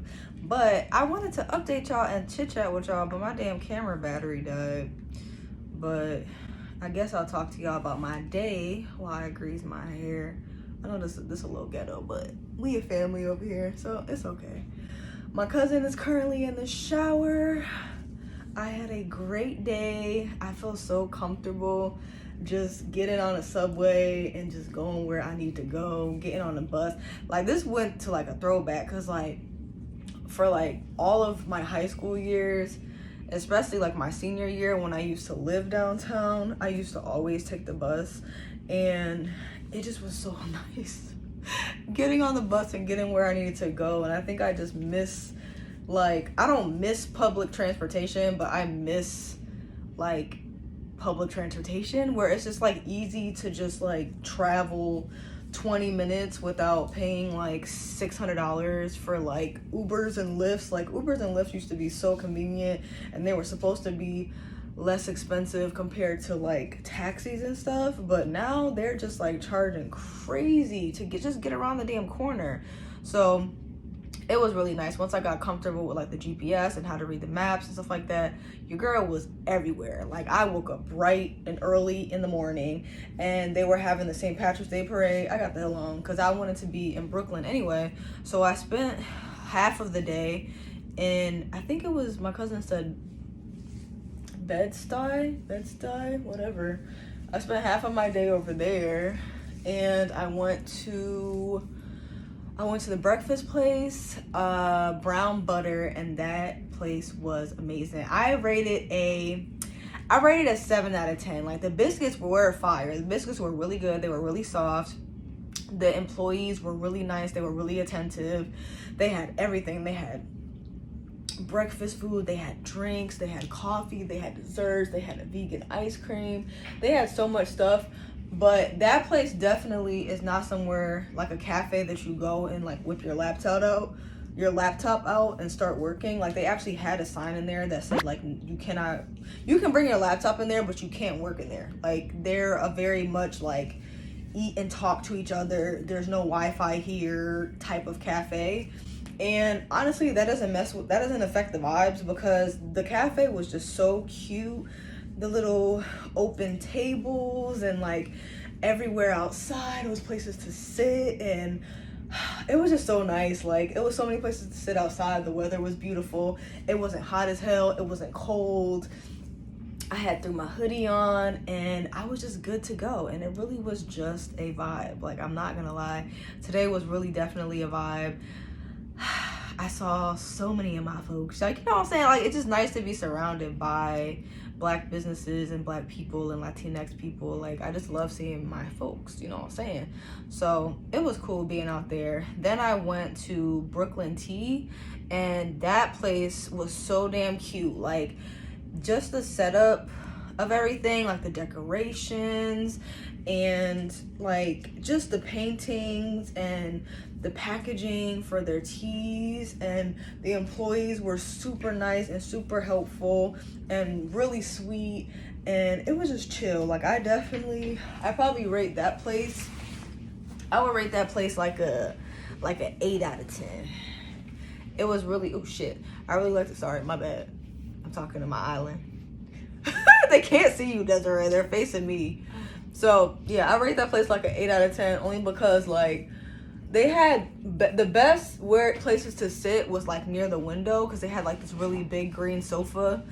But I wanted to update y'all and chit chat with y'all, but my damn camera battery died. But I guess I'll talk to y'all about my day while I grease my hair. I know this is a little ghetto, but we a family over here, so it's okay. My cousin is currently in the shower. I had a great day. I feel so comfortable just getting on a subway and just going where I need to go, getting on the bus. Like, this went to like a throwback, because like for like all of my high school years, especially like my senior year when I used to live downtown, I used to always take the bus, and it just was so nice getting on the bus and getting where I needed to go. And I think I just miss, like, I don't miss public transportation, but I miss like public transportation where it's just like easy to just like travel 20 minutes without paying like $600 for like Ubers and Lyfts. Like, Ubers and Lyfts used to be so convenient, and they were supposed to be less expensive compared to like taxis and stuff, but now they're just like charging crazy to get around the damn corner. So it was really nice once I got comfortable with like the GPS and how to read the maps and stuff like that. Your girl was everywhere. Like, I woke up bright and early in the morning, and they were having the St. Patrick's Day parade. I got the hell on because I wanted to be in Brooklyn anyway, so I spent half of the day in, I think it was, my cousin said Bed-Stuy, whatever. I spent half of my day over there, and I went to the breakfast place, Brown Butter, and that place was amazing. I rated a 7 out of 10. Like, the biscuits were fire. The biscuits were really good. They were really soft. The employees were really nice. They were really attentive. They had everything. They had breakfast food, they had drinks, they had coffee, they had desserts, they had a vegan ice cream. They had so much stuff. But that place definitely is not somewhere like a cafe that you go and like whip your laptop out and start working. Like, they actually had a sign in there that said like you can bring your laptop in there, but you can't work in there. Like, they're a very much like eat and talk to each other, there's no Wi-Fi here type of cafe. And honestly, that doesn't affect the vibes, because the cafe was just so cute. The little open tables, and like everywhere outside was places to sit, and it was just so nice. Like, it was so many places to sit outside. The weather was beautiful. It wasn't hot as hell. It wasn't cold. I had threw my hoodie on, and I was just good to go. And it really was just a vibe. Like, I'm not gonna lie. Today was really definitely a vibe. I saw so many of my folks. Like, you know what I'm saying? Like, it's just nice to be surrounded by Black businesses and Black people and Latinx people. Like, I just love seeing my folks, you know what I'm saying? So it was cool being out there. Then I went to Brooklyn Tea, and that place was so damn cute. Like, just the setup of everything, like the decorations and like just the paintings and the packaging for their teas, and the employees were super nice and super helpful and really sweet, and it was just chill. Like, I probably rate that place, I would rate that place like an 8 out of 10. It was really, oh shit, I really liked it. Sorry, my bad, I'm talking to my island. They can't see you, Desiree, they're facing me. So yeah, I rate that place like an 8 out of 10, only because like they had the best places to sit was like near the window, because they had like this really big green sofa.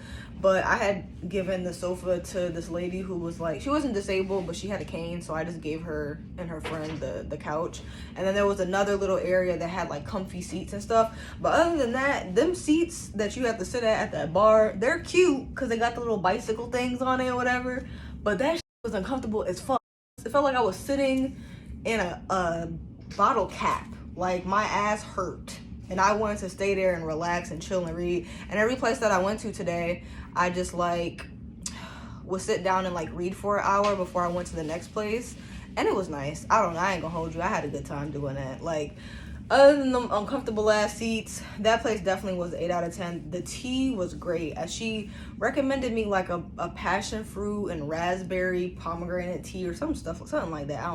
But I had given the sofa to this lady who was like, she wasn't disabled, but she had a cane, so I just gave her and her friend the couch. And then there was another little area that had like comfy seats and stuff. But other than that, them seats that you have to sit at that bar, they're cute because they got the little bicycle things on it or whatever. But that shit was uncomfortable as fuck. It felt like I was sitting in a bottle cap. Like, my ass hurt. And I wanted to stay there and relax and chill and read. And every place that I went to today, I just like would sit down and like read for an hour before I went to the next place. And it was nice. I don't know, I ain't gonna hold you, I had a good time doing that. Like, other than them uncomfortable ass seats, that place definitely was 8 out of 10. The tea was great, as she recommended me like a passion fruit and raspberry pomegranate tea or something like that. I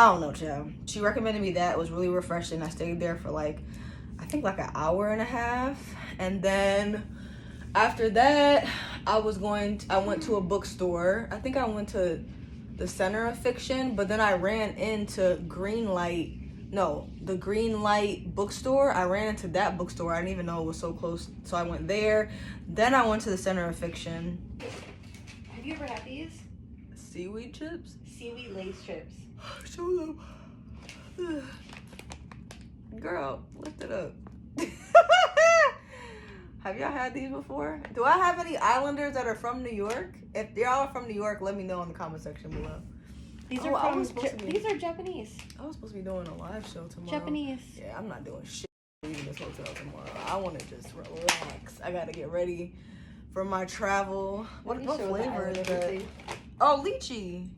don't know, child. She recommended me that. It was really refreshing. I stayed there for like, I think like an hour and a half. And then after that, I went to a bookstore. I think I went to the Center of Fiction, but then I ran into the Green Light bookstore. I ran into that bookstore. I didn't even know it was so close, so I went there. Then I went to the Center of Fiction. Have you ever had these? Seaweed chips? Seaweed Lace chips. Show them. Girl, lift it up. Have y'all had these before? Do I have any Islanders that are from New York? If y'all are from New York, let me know in the comment section below. These are Japanese. I was supposed to be doing a live show tomorrow. Japanese. Yeah, I'm not doing shit leaving this hotel tomorrow. I want to just relax. I got to get ready for my travel. What flavor is that? Oh, lychee.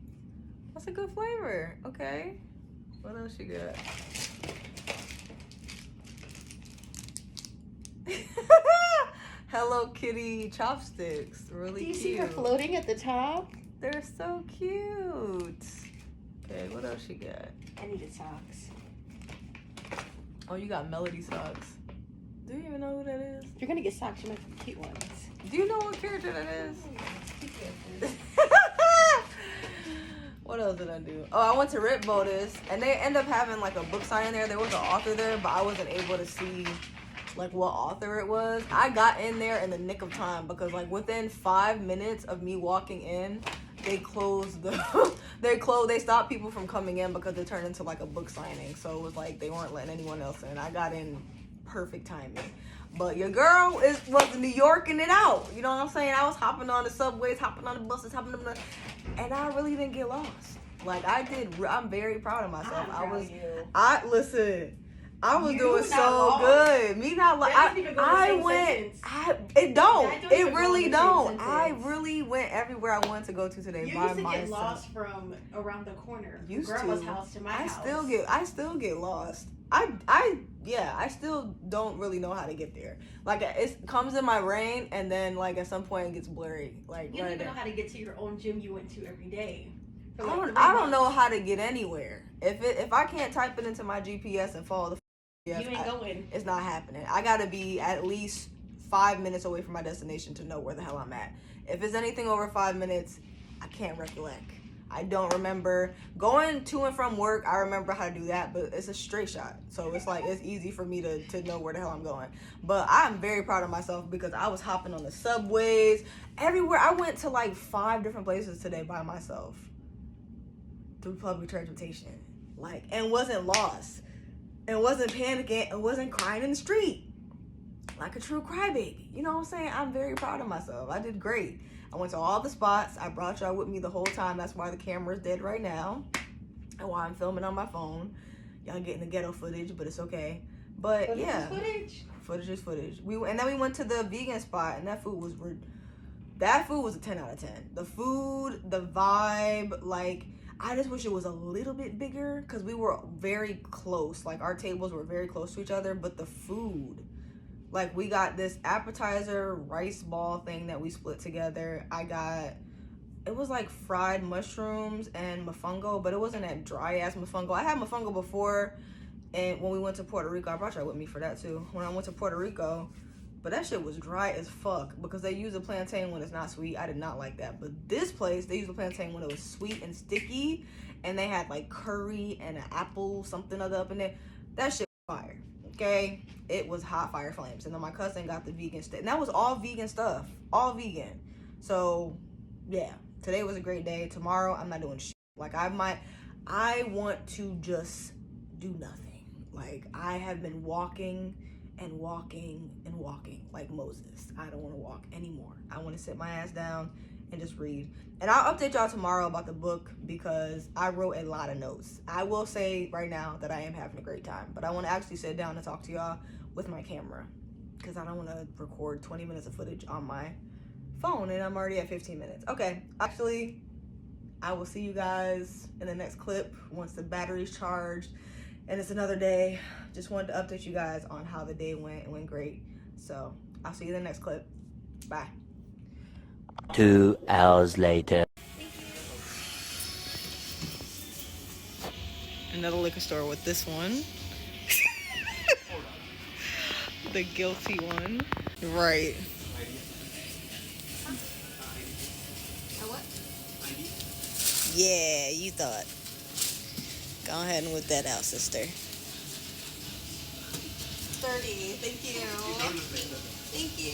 That's a good flavor. Okay. What else you got? Hello Kitty chopsticks. Really cute. Do you see her floating at the top? They're so cute. Okay, what else you got? I needed socks. Oh, you got Melody socks. Do you even know who that is? If you're gonna get socks, you might get cute ones. Do you know what character that is? What else did I do? Oh, I went to Rip Botus, and they end up having like a book signing there. There was an author there, but I wasn't able to see like what author it was. I got in there in the nick of time because like within 5 minutes of me walking in, they closed they stopped people from coming in because it turned into like a book signing. So it was like they weren't letting anyone else in. I got in perfect timing. But your girl was New Yorking it out. You know what I'm saying? I was hopping on the subways, hopping on the buses, and I really didn't get lost. Like I did. I'm very proud of myself. I was doing so good. Me not like I went. It really don't. I really went everywhere I wanted to go to today by myself. You used to get lost from around the corner. Grandma's house to my house. I still get lost. I still don't really know how to get there. Like it comes in my brain, and then like at some point it gets blurry. Like you don't even know how to get to your own gym you went to every day. I don't know how to get anywhere. If I can't type it into my GPS and follow the you ain't going. It's not happening. I gotta be at least 5 minutes away from my destination to know where the hell I'm at. If it's anything over 5 minutes, I can't recollect. I don't remember going to and from work. I remember how to do that, but it's a straight shot. So it's like, it's easy for me to know where the hell I'm going. But I'm very proud of myself because I was hopping on the subways everywhere. I went to like 5 different places today by myself through public transportation. Like, and wasn't lost. And wasn't panicking and wasn't crying in the street like a true crybaby. You know what I'm saying? I'm very proud of myself. I did great. I went to all the spots. I brought y'all with me the whole time. That's why the camera's dead right now. And why I'm filming on my phone. Y'all getting the ghetto footage, but it's okay. But footage is footage is footage. And then we went to the vegan spot, and that food was a 10 out of 10. The food, the vibe, like, I just wish it was a little bit bigger because we were very close. Like, our tables were very close to each other, but the food, like, we got this appetizer rice ball thing that we split together. It was like fried mushrooms and mofongo, but it wasn't that dry ass mofongo. I had mofongo before, and when we went to Puerto Rico, I brought y'all with me for that too. When I went to Puerto Rico, but that shit was dry as fuck because they use a plantain when it's not sweet. I did not like that. But this place, they use a plantain when it was sweet and sticky, and they had like curry and an apple, something other up in there. That shit was fire. Okay, it was hot fire flames. And then my cousin got the vegan steak, and that was all vegan stuff, all vegan. So yeah, today was a great day. Tomorrow I'm not doing shit. Like, I want to just do nothing. Like, I have been walking and walking and walking like Moses. I don't want to walk anymore. I want to sit my ass down and just read. And I'll update y'all tomorrow about the book because I wrote a lot of notes. I will say right now that I am having a great time, but I want to actually sit down and talk to y'all with my camera because I don't want to record 20 minutes of footage on my phone, and I'm already at 15 minutes. Okay, actually, I will see you guys in the next clip once the battery's charged and it's another day. Just wanted to update you guys on how the day went. It went great. So I'll see you in the next clip. Bye. 2 hours later. Another liquor store with this one. The guilty one. Right. Yeah, you thought. Go ahead and whip that out, sister. 30. Thank you. Thank you.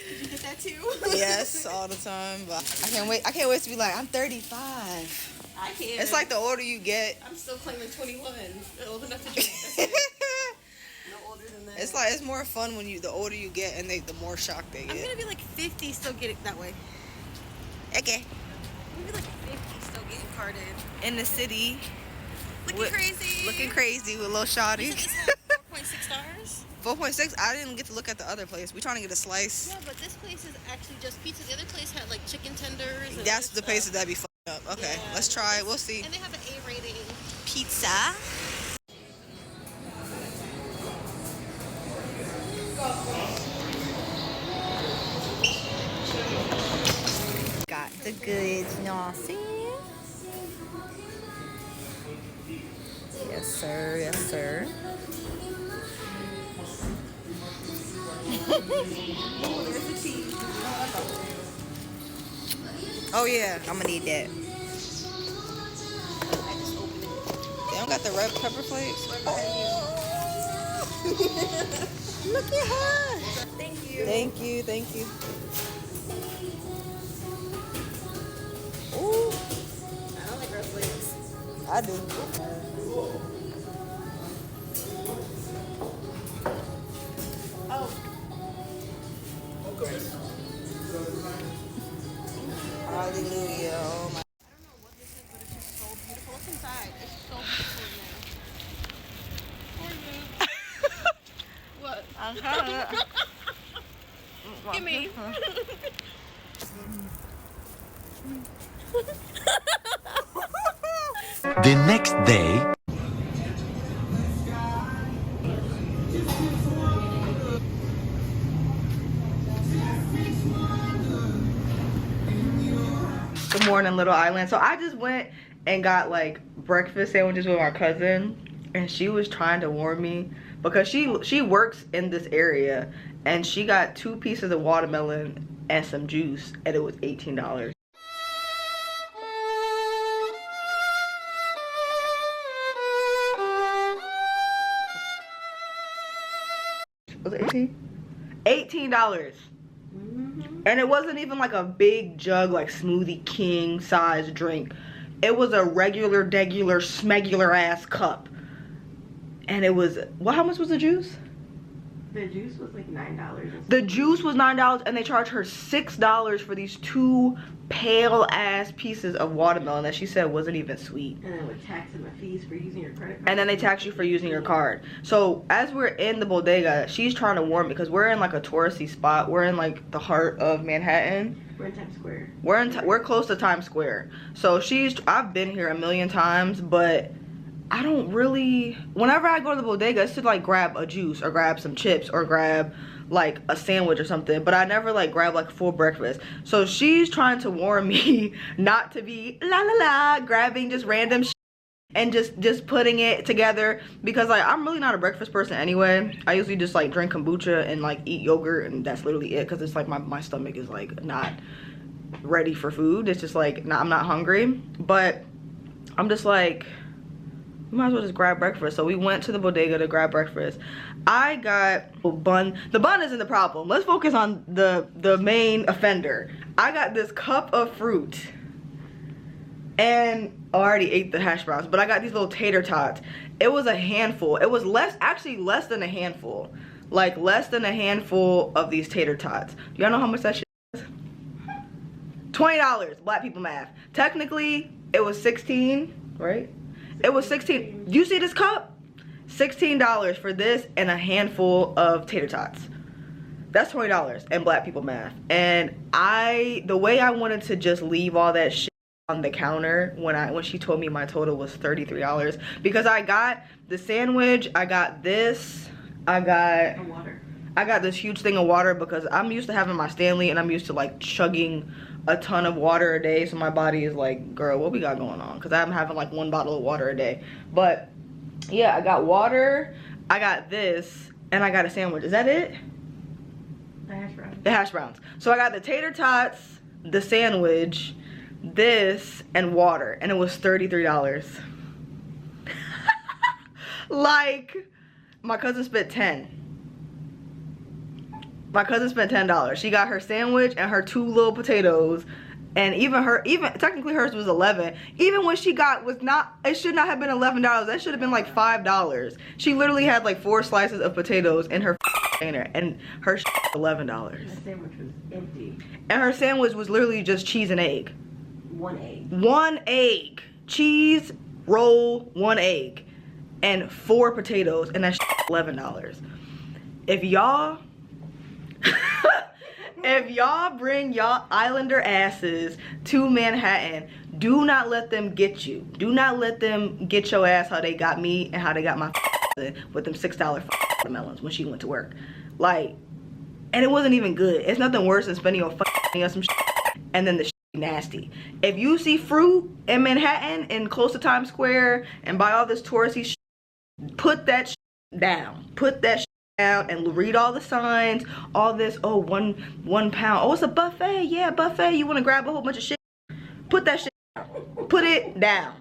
Did you get that too? Yes, all the time. But I can't wait to be like, I'm 35. I can't. It's like the older you get. I'm still claiming 21. Old enough to drink. That's it. No older than that. It's more fun when the older you get and the more shocked they get. I'm gonna be like 50, still get it that way. Okay. I'm gonna be like 50, still getting carded. In the city. Looking crazy with little shawty. 4.6 stars? 4.6? I didn't get to look at the other place. We're trying to get a slice. No, but this place is actually just pizza. The other place had like chicken tenders. And that's the places that be fucked up. Okay, yeah, let's try it. We'll see. And they have an A rating. Pizza. Got the goods, Naughty. Yes, sir. Yes, sir. Oh yeah, I'm gonna need that. They don't got the red pepper flakes. Oh. Look at her. Thank you. Thank you. Thank you. Ooh. I don't like red flakes. I do. Oh. Hallelujah. Oh my. I don't know what this is, but it's just so beautiful. Look inside. It's so beautiful in there. What? I'm trying to. Give me. The next day. Good morning, Little Island. So I just went and got like breakfast sandwiches with my cousin, and she was trying to warn me because she works in this area, and she got 2 pieces of watermelon and some juice, and it was $18. Was it 18? $18. And it wasn't even like a big jug, like Smoothie King size drink. It was a regular, smegular ass cup. And it was, how much was the juice? The juice was like $9. The juice was $9 and they charged her $6 for these 2 pale ass pieces of watermelon that she said wasn't even sweet. And then with tax and the fees for using your credit card. And then they tax you for using your card. So as we're in the bodega, she's trying to warn me because we're in like a touristy spot. We're in like the heart of Manhattan. We're in Times Square. We're close to Times Square. So I've been here a million times, but I don't really, whenever I go to the bodega, it's to like grab a juice or grab some chips or grab like a sandwich or something, but I never like grab like full breakfast. So she's trying to warn me not to be grabbing just random shit and just putting it together, because like I'm really not a breakfast person anyway. I usually just like drink kombucha and like eat yogurt, and that's literally it, because it's like my stomach is like not ready for food. It's just like I'm not hungry, but I'm just like, we might as well just grab breakfast. So we went to the bodega to grab breakfast. I got a bun. The bun isn't the problem. Let's focus on the main offender. I got this cup of fruit. And I already ate the hash browns, but I got these little tater tots. It was a handful. It was actually less than a handful. Like less than a handful of these tater tots. Do y'all know how much that shit is? $20, black people math. Technically, it was 16, right? It was 16. Do you see this cup? $16 for this and a handful of tater tots. That's $20 in black people math. And the way I wanted to just leave all that shit on the counter when she told me my total was $33, because I got the sandwich, I got this, I got this huge thing of water, because I'm used to having my Stanley and I'm used to like chugging a ton of water a day, so my body is like, girl, what we got going on? Because I'm having like 1 bottle of water a day. But yeah, I got water, I got this, and I got a sandwich. Is that it? The hash browns. The hash browns. So I got the tater tots, the sandwich, this, and water, and it was $33. Like, my cousin spent $10. My cousin spent $10. She got her sandwich and her 2 little potatoes, and even technically hers was $11. Even when she got it should not have been $11. That should have been like $5. She literally had like 4 slices of potatoes in her container, and her $11. The sandwich was empty. And her sandwich was literally just cheese and egg. 1 egg. 1 egg. Cheese, roll, 1 egg. And 4 potatoes, and that's $11. If y'all bring y'all islander asses to Manhattan, do not let them get you. Do not let them get your ass how they got me and how they got my with them $6 watermelons when she went to work. Like, and it wasn't even good. It's nothing worse than spending your money on some shit and then the shit nasty. If you see fruit in Manhattan and close to Times Square and buy all this touristy shit, put that shit down. Put that shit down and read all the signs. All this, oh, one pound. Oh, it's a buffet. Yeah, buffet. You want to grab a whole bunch of shit? Put that shit down. Put it down.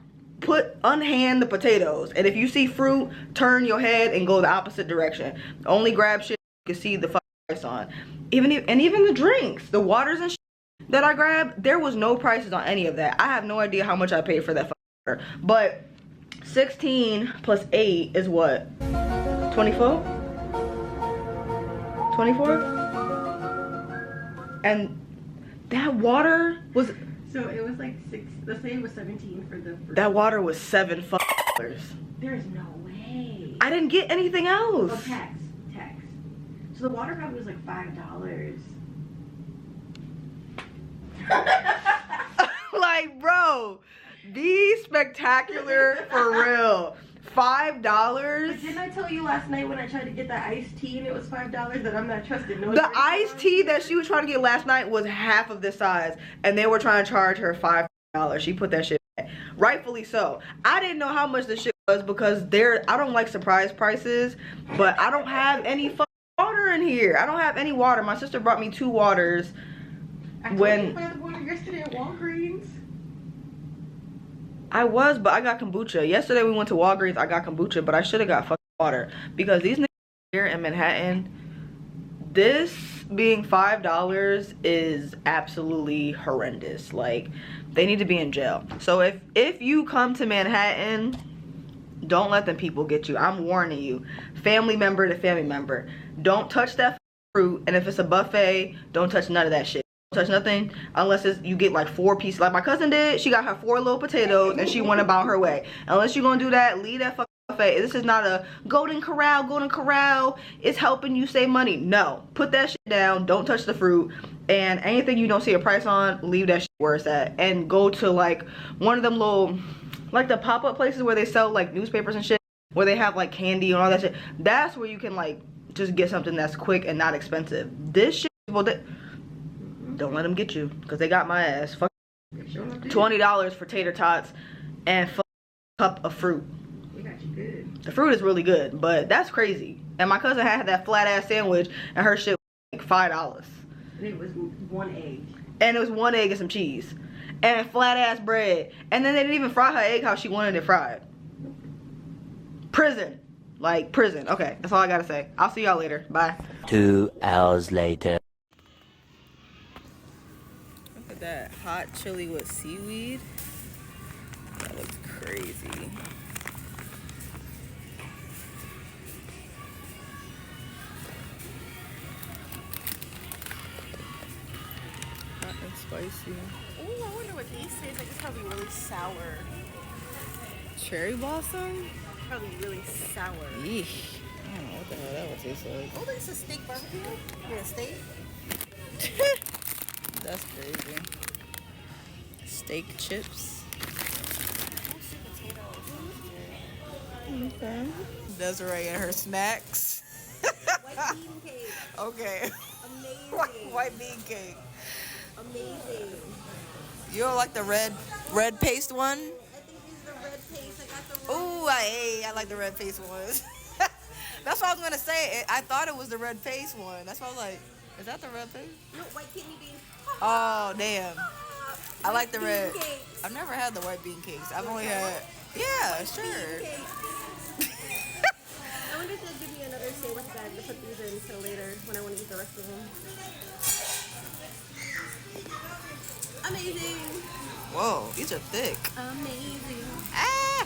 Unhand the potatoes. And if you see fruit, turn your head and go the opposite direction. Only grab shit you can see the price on. Even the drinks, the waters and shit that I grabbed, there was no prices on any of that. I have no idea how much I paid for that water. But 16 plus 8 is what? 24? 24? And that water was... So it was like 6, let's say it was 17 for the fruit. That water was $7. There's no way. I didn't get anything else. Oh, tax. So the water probably was like $5. Like, bro, be spectacular for real. $5. But didn't I tell you last night when I tried to get that iced tea and it was $5 that I'm not trusting? No, the iced tea that she was trying to get last night was half of this size, and they were trying to charge her $5. She put that shit back. Rightfully so. I didn't know how much this shit was, because I don't like surprise prices, but I don't have any water in here. I don't have any water. My sister brought me 2 waters. I told you about the water yesterday at Walgreens. I was, but I got kombucha. Yesterday we went to Walgreens, I got kombucha, but I should have got fucking water. Because these niggas here in Manhattan, this being $5 is absolutely horrendous. Like, they need to be in jail. So if you come to Manhattan, Don't let them people get you. I'm warning you. Family member to family member. Don't touch that fruit. And if it's a buffet, don't touch none of that shit. Don't touch nothing unless it's, you get like 4 pieces. Like my cousin did. She got her 4 little potatoes and she went about her way. Unless you're gonna do that, leave that fucking buffet. This is not a golden corral. It's helping you save money. No. Put that shit down. Don't touch the fruit. And anything you don't see a price on, leave that shit where it's at. And go to like one of them little, like the pop-up places where they sell like newspapers and shit, where they have like candy and all that shit. That's where you can like just get something that's quick and not expensive. This shit, well, don't let them get you, because they got my ass. Fuck, $20 for tater tots and a cup of fruit. They got you good. The fruit is really good, but that's crazy. And my cousin had that flat ass sandwich and her shit was like $5. And it was 1 egg. And it was 1 egg and some cheese. And flat ass bread. And then they didn't even fry her egg how she wanted it fried. Prison. Like prison. Okay, that's all I gotta say. I'll see y'all later. Bye. 2 hours later. Look at that hot chili with seaweed. That looks crazy. Hot and spicy. Ooh, I wonder what these taste like. It's probably really sour. Cherry blossom? Probably really sour. Yeesh. I don't know what the hell that would taste like. Oh, there's a steak barbecue. Yeah, steak. That's crazy. Steak chips. Okay. Desiree and her snacks. White bean cake. Okay. Amazing. White bean cake. Amazing. You don't like the red paste one? I think these are the red paste. I got the red. Ooh, I like the red paste ones. That's what I was gonna say. I thought it was the red paste one. That's why I was like, is that the red paste? No, white kidney beans. Oh, damn. I like the red. Bean cakes. I've never had the white bean cakes. I've only had, yeah, sure. Bean cakes. I wonder if they'll give me another sandwich bag to put these in until later when I want to eat the rest of them. Amazing. Whoa, these are thick. Amazing. Ah!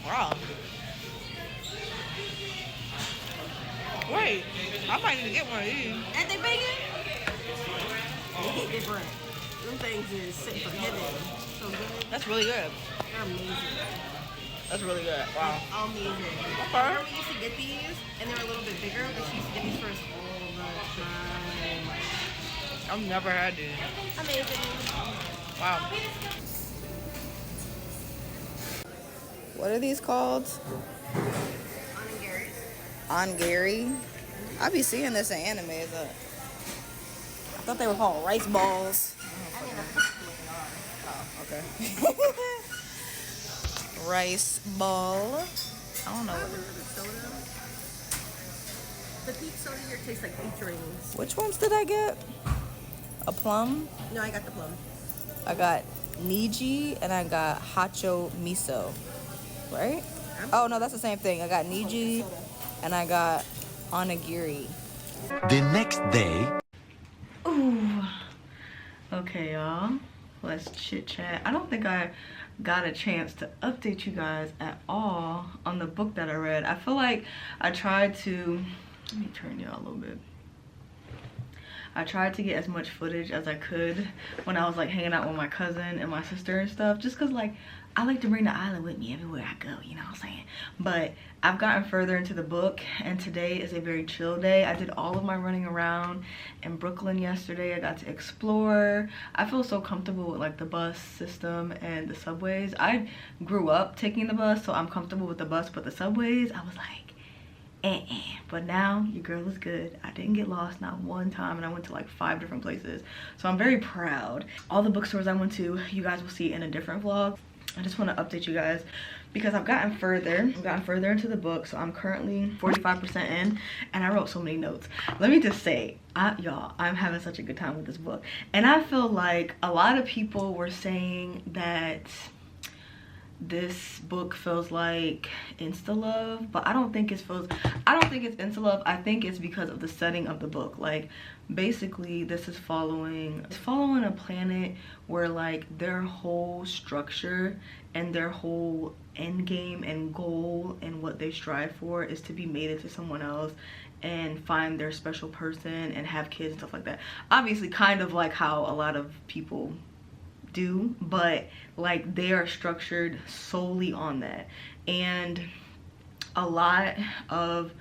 Wow. Wait, I might need to get one of these. Ain't they banging? They hit different. Them things is sent from heaven. So good. That's really good. They're amazing. That's really good. Wow. Amazing. Okay. Remember we used to get these, and they were a little bit bigger, but she used to get these for us all the time. I've never had these. Amazing. Wow. What are these called? Ongari. I be seeing this in anime. I thought they were called rice balls. Oh, okay. Rice ball. I don't know what it is. The peach soda here tastes like peach rings. Which ones did I get? A plum? No, I got the plum. I got Niji and I got Hacho Miso. Right? Oh no, that's the same thing. I got Niji and I got Onigiri. The next day. Ooh. Okay, y'all. Let's chit chat. I don't think I got a chance to update you guys at all on the book that I read. I feel like I tried to, let me turn y'all a little bit. I tried to get as much footage as I could when I was like hanging out with my cousin and my sister and stuff, just cause like I like to bring the island with me everywhere I go, you know what I'm saying? But I've gotten further into the book and today is a very chill day. I did all of my running around in Brooklyn yesterday. I got to explore. I feel so comfortable with like the bus system and the subways. I grew up taking the bus, so I'm comfortable with the bus, but the subways, I was like, but now your girl is good. I didn't get lost not one time and I went to like 5 different places, so I'm very proud. All the bookstores I went to, you guys will see in a different vlog. I just want to update you guys because I've gotten further into the book, so I'm currently 45% in and I wrote so many notes. Let me just say, y'all, I'm having such a good time with this book, and I feel like a lot of people were saying that this book feels like insta love, but I don't think it's insta love. I think it's because of the setting of the book. Like basically this is following a planet where like their whole structure and their whole end game and goal and what they strive for is to be mated to someone else and find their special person and have kids and stuff like that. Obviously kind of like how a lot of people do, but like they are structured solely on that. And a lot of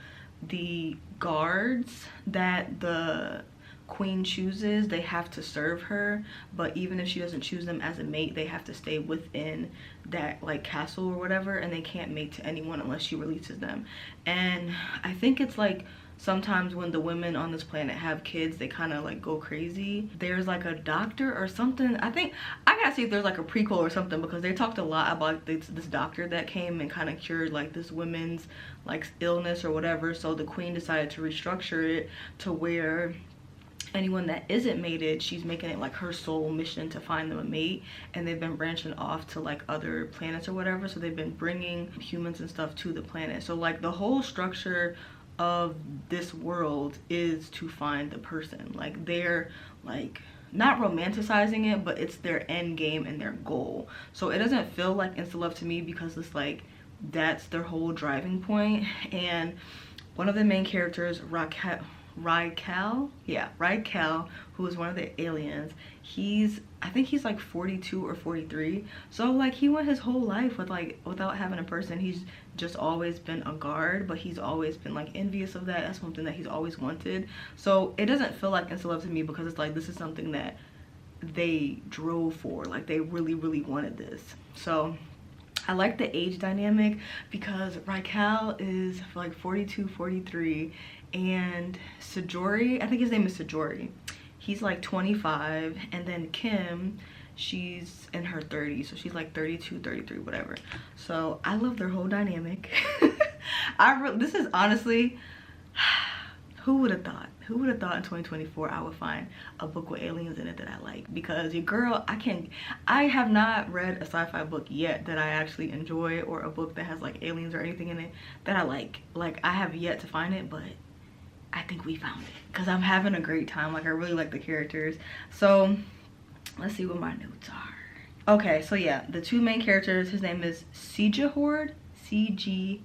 the guards that the queen chooses, they have to serve her, but even if she doesn't choose them as a mate, they have to stay within that like castle or whatever, and they can't mate to anyone unless she releases them. And I think it's like sometimes when the women on this planet have kids, they kind of like go crazy. There's like a doctor or something. I think I gotta see if there's like a prequel or something, because they talked a lot about this doctor that came and kind of cured like this women's like illness or whatever. So the queen decided to restructure it to where anyone that isn't mated, she's making it like her sole mission to find them a mate. And they've been branching off to like other planets or whatever, so they've been bringing humans and stuff to the planet. So like the whole structure of this world is to find the person. Like they're like not romanticizing it, but it's their end game and their goal. So it doesn't feel like insta love to me, because it's like that's their whole driving point. And one of the main characters, Raquel, who is one of the aliens, I think he's like 42 or 43. So like he went his whole life without having a person. He's just always been a guard, but he's always been like envious of that. That's something that he's always wanted. So it doesn't feel like insta love to me, because it's like this is something that they drove for. Like they really wanted this. So I like the age dynamic, because Raquel is like 42, 43, and Sajori, I think his name is Sajori, he's like 25, and then Kim, she's in her 30s, so she's like 32, 33, whatever. So I love their whole dynamic. This is honestly, who would have thought in 2024 I would find a book with aliens in it that I like? Because your girl, I have not read a sci-fi book yet that I actually enjoy, or a book that has like aliens or anything in it that I like I have yet to find it, but I think we found it, because I'm having a great time. Like I really like the characters. So let's see what my notes are. Okay, so yeah, the two main characters, his name is CG Horde, CG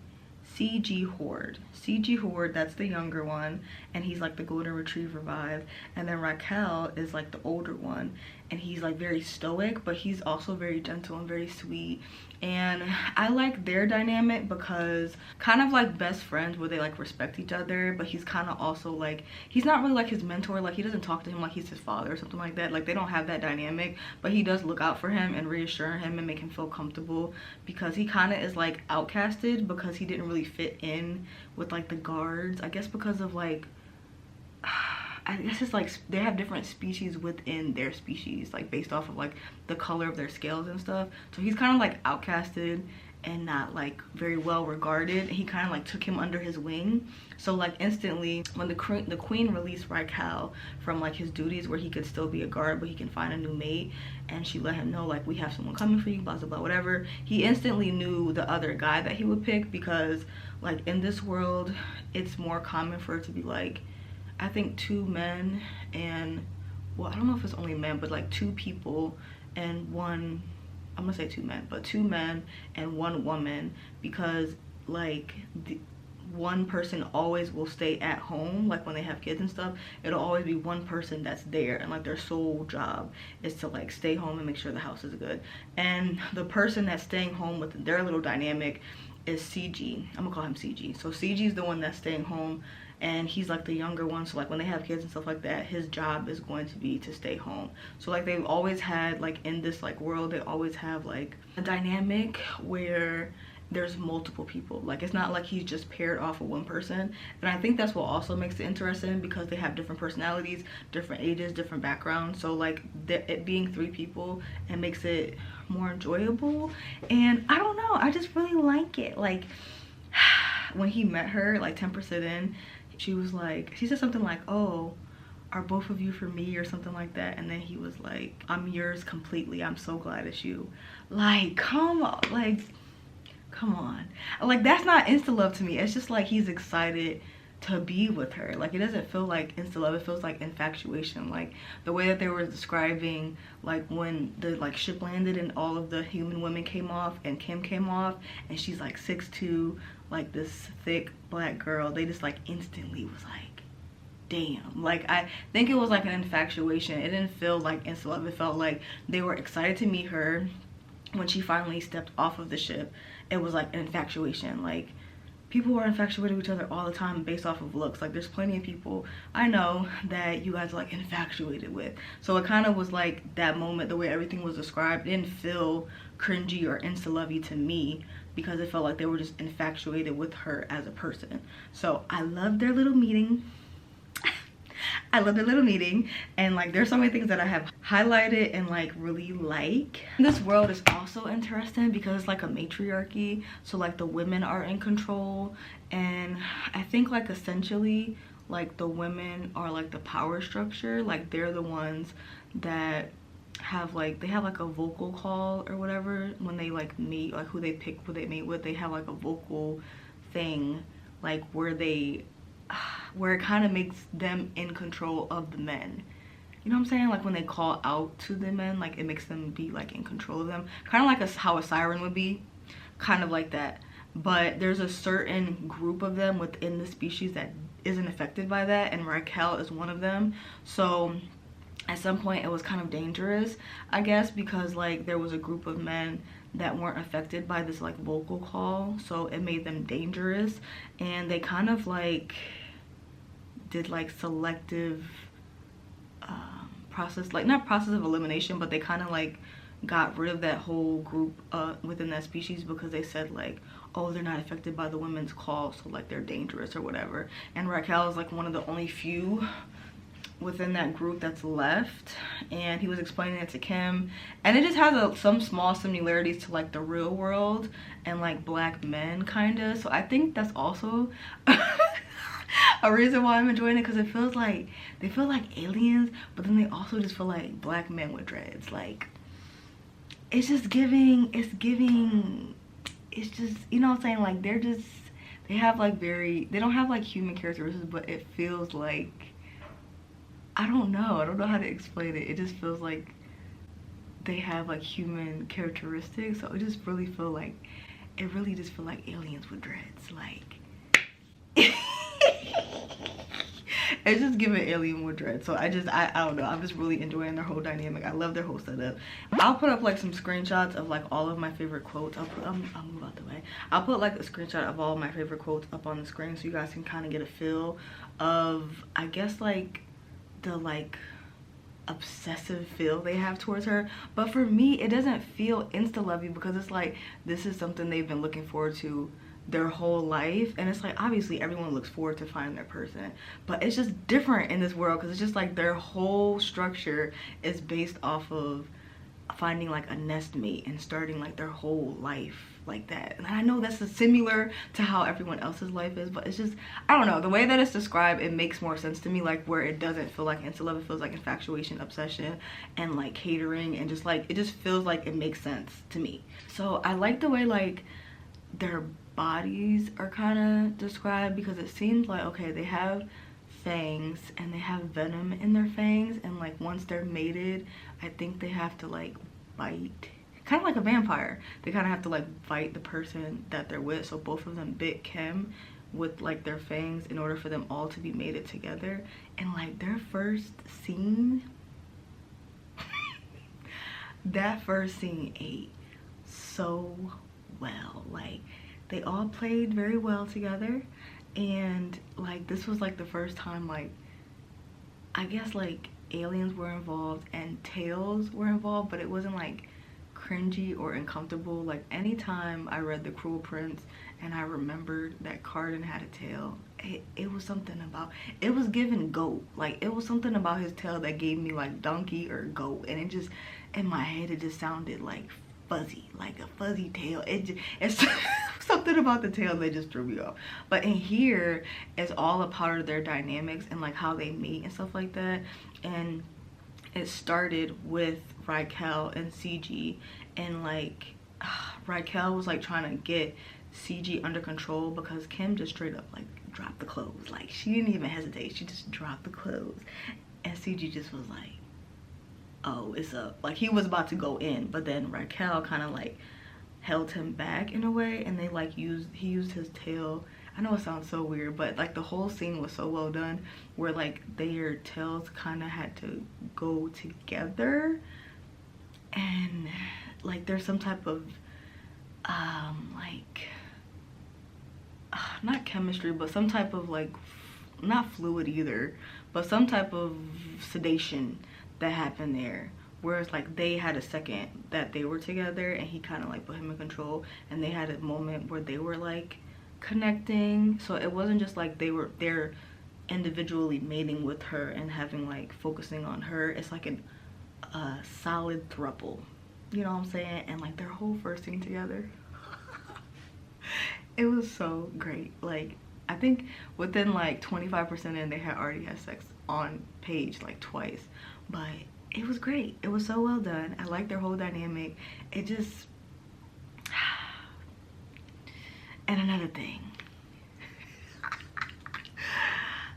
Horde, that's the younger one, and he's like the golden retriever vibe. And then Raquel is like the older one, and he's like very stoic, but he's also very gentle and very sweet. And I like their dynamic because kind of like best friends where they like respect each other, but he's kind of also like, he's not really like his mentor. Like he doesn't talk to him like he's his father or something like that. Like they don't have that dynamic, but he does look out for him and reassure him and make him feel comfortable, because he kind of is like outcasted because he didn't really fit in with like the guards, I guess, because of like, I guess it's like they have different species within their species, like based off of like the color of their scales and stuff. So he's kind of like outcasted and not like very well regarded. He kind of like took him under his wing. So like instantly when the queen released Raquel from like his duties where he could still be a guard but he can find a new mate, and she let him know like, we have someone coming for you, blah blah blah, whatever, he instantly knew the other guy that he would pick, because like in this world it's more common for it to be like, I think 2 men and, well, I don't know if it's only men, but like 2 people and one, I'm gonna say 2 men, but 2 men and 1 woman, because like one person always will stay at home. Like when they have kids and stuff, it'll always be one person that's there, and like their sole job is to like stay home and make sure the house is good. And the person that's staying home with their little dynamic is CG. I'm gonna call him CG. So CG is the one that's staying home, and he's like the younger one. So like when they have kids and stuff like that, his job is going to be to stay home. So like they've always had, like in this like world, they always have like a dynamic where there's multiple people. Like it's not like he's just paired off with one person. And I think that's what also makes it interesting, because they have different personalities, different ages, different backgrounds. So like it being 3 people, it makes it more enjoyable. And I don't know, I just really like it. Like when he met her like 10% in, she was like, she said something like, oh, are both of you for me or something like that? And then he was like, I'm yours completely, I'm so glad it's you. Like, come on, like, come on. Like, that's not insta love to me. It's just like he's excited to be with her. Like, it doesn't feel like insta love, it feels like infatuation. Like the way that they were describing, like when the like ship landed and all of the human women came off and Kim came off, and she's like 6'2", like this thick black girl, they just like instantly was like, damn. Like, I think it was like an infatuation. It didn't feel like insta love. It felt like they were excited to meet her. When she finally stepped off of the ship, it was like an infatuation. Like, people are infatuated with each other all the time based off of looks. Like, there's plenty of people I know that you guys are like infatuated with. So it kind of was like that moment, the way everything was described, didn't feel cringy or insta-lovey to me, because it felt like they were just infatuated with her as a person. So I loved their little meeting. I love their little meeting, and like there's so many things that I have highlighted and like really like. This world is also interesting because it's like a matriarchy, so like the women are in control, and I think like essentially like the women are like the power structure. Like, they're the ones that have like, they have like a vocal call or whatever when they like mate, like who they pick, who they mate with. They have like a vocal thing, like where it kind of makes them in control of the men. You know what I'm saying? Like when they call out to the men, like it makes them be like in control of them, kind of like how a siren would be, kind of like that. But there's a certain group of them within the species that isn't affected by that, and Raquel is one of them. So at some point it was kind of dangerous, I guess, because like there was a group of men that weren't affected by this like vocal call, so it made them dangerous, and they kind of like did like selective process, like not process of elimination, but they kind of like got rid of that whole group within that species, because they said like, oh, they're not affected by the women's call, so like they're dangerous or whatever. And Raquel is like one of the only few within that group that's left, and he was explaining it to Kim, and it just has some small similarities to like the real world and like black men kind of. So I think that's also a reason why I'm enjoying it, because it feels like they feel like aliens, but then they also just feel like black men with dreads. Like, it's just giving, it's just, you know what I'm saying, like they have like they don't have like human characteristics, but it feels like, I don't know how to explain it. It just feels like they have like human characteristics. So it just really feel like, it really just feel like aliens with dreads. Like, it's just giving alien with dreads. So I don't know, I'm just really enjoying their whole dynamic. I love their whole setup. I'll put up like some screenshots of like all of my favorite quotes. I'll move out the way. I'll put like a screenshot of all of my favorite quotes up on the screen, so you guys can kind of get a feel of, I guess, like the like obsessive feel they have towards her. But for me, it doesn't feel insta-lovey, because it's like, this is something they've been looking forward to their whole life, and it's like, obviously everyone looks forward to finding their person, but it's just different in this world, because it's just like their whole structure is based off of finding like a nest mate and starting like their whole life like that. And I know that's similar to how everyone else's life is, but it's just, I don't know, the way that it's described, it makes more sense to me, like where it doesn't feel like insta love, it feels like infatuation, obsession, and like catering, and just like, it just feels like it makes sense to me. So I like the way like their bodies are kind of described, because it seems like, okay, they have fangs and they have venom in their fangs, and like once they're mated, I think they have to like bite, kind of like a vampire. They kind of have to like bite the person that they're with. So both of them bit Kim with like their fangs in order for them all to be mated together. And like their first scene that first scene ate so well. Like, they all played very well together, and like this was like the first time, like, I guess like aliens were involved and tails were involved, but it wasn't like cringy or uncomfortable. Like, anytime I read The Cruel Prince and I remembered that Cardan had a tail, it was something about, it was given goat. Like, it was something about his tail that gave me like donkey or goat, and it just, in my head, it just sounded like fuzzy, like a fuzzy tail. It something about the tail that just threw me off. But in here is all a part of their dynamics and like how they meet and stuff like that. And it started with Raquel and CG, and like Raquel was like trying to get CG under control because Kim just straight up like dropped the clothes. Like she didn't even hesitate, she just dropped the clothes. And CG just was like, oh, it's up. Like he was about to go in, but then Raquel kind of like held him back in a way, and they like he used his tail. I know it sounds so weird, but like the whole scene was so well done where like their tails kind of had to go together, and like there's some type of like not chemistry, but some type of like not fluid either, but some type of sedation that happened there, whereas like they had a second that they were together and he kind of like put him in control, and they had a moment where they were like connecting. So it wasn't just like they're individually mating with her and having like focusing on her. It's like a solid throuple, you know what I'm saying? And like their whole first scene together, it was so great. Like I think within like 25% in, they had already had sex on page like twice, but it was great. It was so well done. I like their whole dynamic. It just and another thing,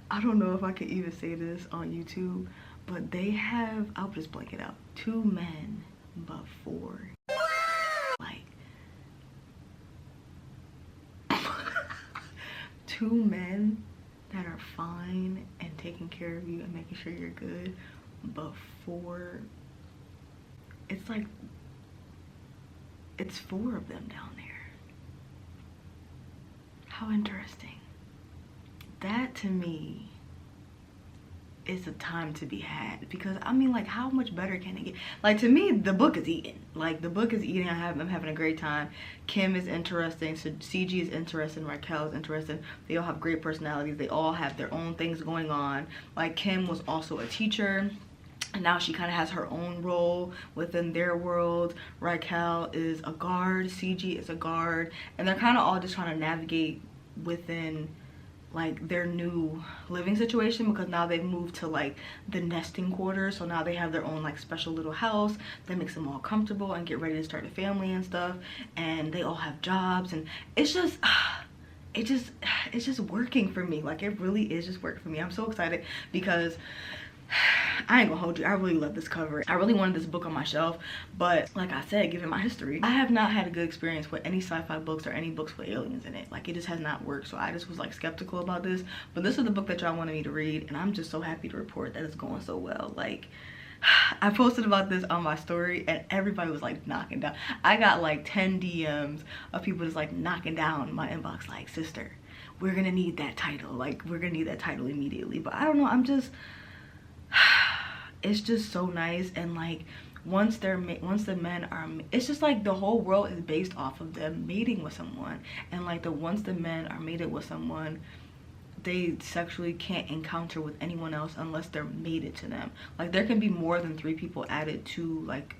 I don't know if I could even say this on YouTube, but they have, I'll just blank it out, 2 men but 4. Like 2 men that are fine and taking care of you and making sure you're good, but 4, it's like it's 4 of them down there. How interesting. That to me is a time to be had, because I mean, like, how much better can it get? Like, to me, the book is eating. Like, the book is eating. I'm having a great time. Kim is interesting, so CG is interesting, Raquel is interesting. They all have great personalities. They all have their own things going on. Like, Kim was also a teacher, and now she kind of has her own role within their world. Raquel is a guard, CG is a guard, and they're kind of all just trying to navigate within like their new living situation, because now they've moved to like the nesting quarters. So now they have their own like special little house that makes them all comfortable and get ready to start a family and stuff, and they all have jobs, and it's just it's just working for me. Like, it really is just working for me. I'm so excited because I ain't gonna hold you, I really love this cover. I really wanted this book on my shelf, but like I said, given my history, I have not had a good experience with any sci-fi books or any books with aliens in it. Like, it just has not worked. So I just was like skeptical about this, but this is the book that y'all wanted me to read, and I'm just so happy to report that it's going so well. Like, I posted about this on my story and everybody was like knocking down. I got like 10 DMs of people just like knocking down my inbox like, sister, we're gonna need that title. Like, we're gonna need that title immediately. But I don't know, I'm just it's just so nice. And like once the men are, it's just like the whole world is based off of them mating with someone, and like once the men are mated with someone, they sexually can't encounter with anyone else unless they're mated to them. Like, there can be more than 3 people added to like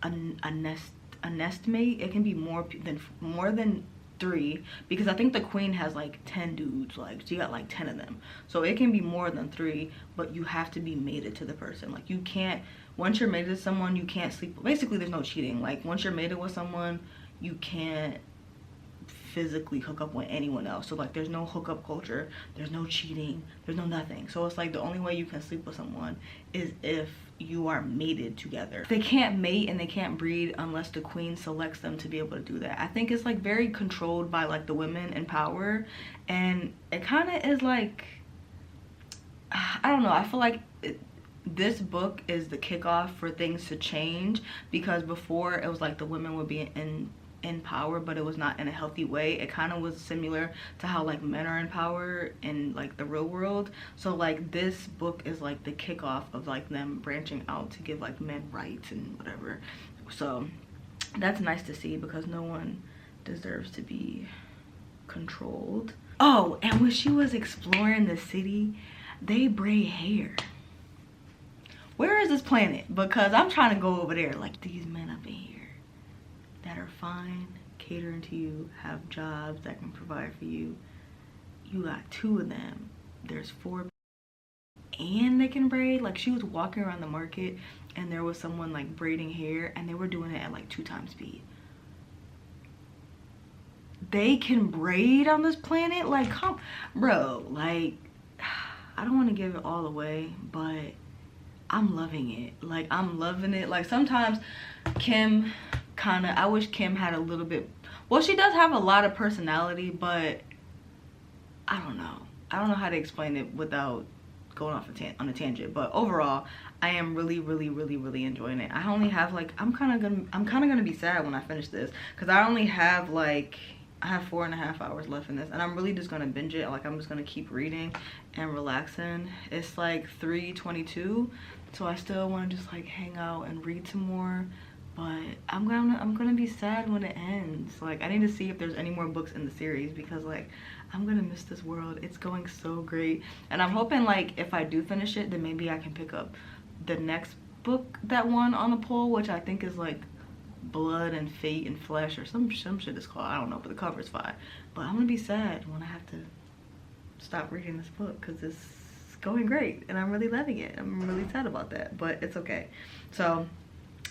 a nest mate. It can be more than 3, because I think the queen has like 10 dudes. Like, she got like 10 of them, so it can be more than 3, but you have to be mated to the person. Like, you can't, once you're mated to someone, you can't sleep. Basically, there's no cheating. Like, once you're mated with someone, you can't physically hook up with anyone else. So like, there's no hookup culture, there's no cheating, there's no nothing. So it's like the only way you can sleep with someone is if you are mated together. They can't mate and they can't breed unless the queen selects them to be able to do that. I think it's like very controlled by like the women in power, and it kind of is like, I don't know, I feel like this book is the kickoff for things to change, because before it was like the women would be in power, but it was not in a healthy way. It kind of was similar to how like men are in power in like the real world. So like, this book is like the kickoff of like them branching out to give like men rights and whatever. So that's nice to see, because no one deserves to be controlled. Oh, and when she was exploring the city, they braid hair. Where is this planet? Because I'm trying to go over there. Like, these men up in here that are fine catering to you, have jobs that can provide for you. You got 2 of them. There's 4, and they can braid. Like, she was walking around the market and there was someone like braiding hair, and they were doing it at like 2 times speed. They can braid on this planet? Like, come, bro, like, I don't want to give it all away, but I'm loving it. Like, I'm loving it. Like, sometimes Kim kind of, I wish Kim had a little bit, well, she does have a lot of personality, but I don't know how to explain it without going off on a tangent. But overall, I am really enjoying it. I only have like, I'm kind of gonna be sad when I finish this, because I only have like, I have 4.5 hours left in this, and I'm really just gonna binge it. Like, I'm just gonna keep reading and relaxing. It's like 3:22, so I still want to just like hang out and read some more. But I'm gonna be sad when it ends. Like, I need to see if there's any more books in the series, because like, I'm gonna miss this world. It's going so great, and I'm hoping like if I do finish it, then maybe I can pick up the next book that won on the poll, which I think is like Blood and Fate and Flesh or some shit is called. I don't know, but the cover's fine. But I'm gonna be sad when I have to stop reading this book, because it's going great and I'm really loving it. I'm really sad about that, but it's okay. So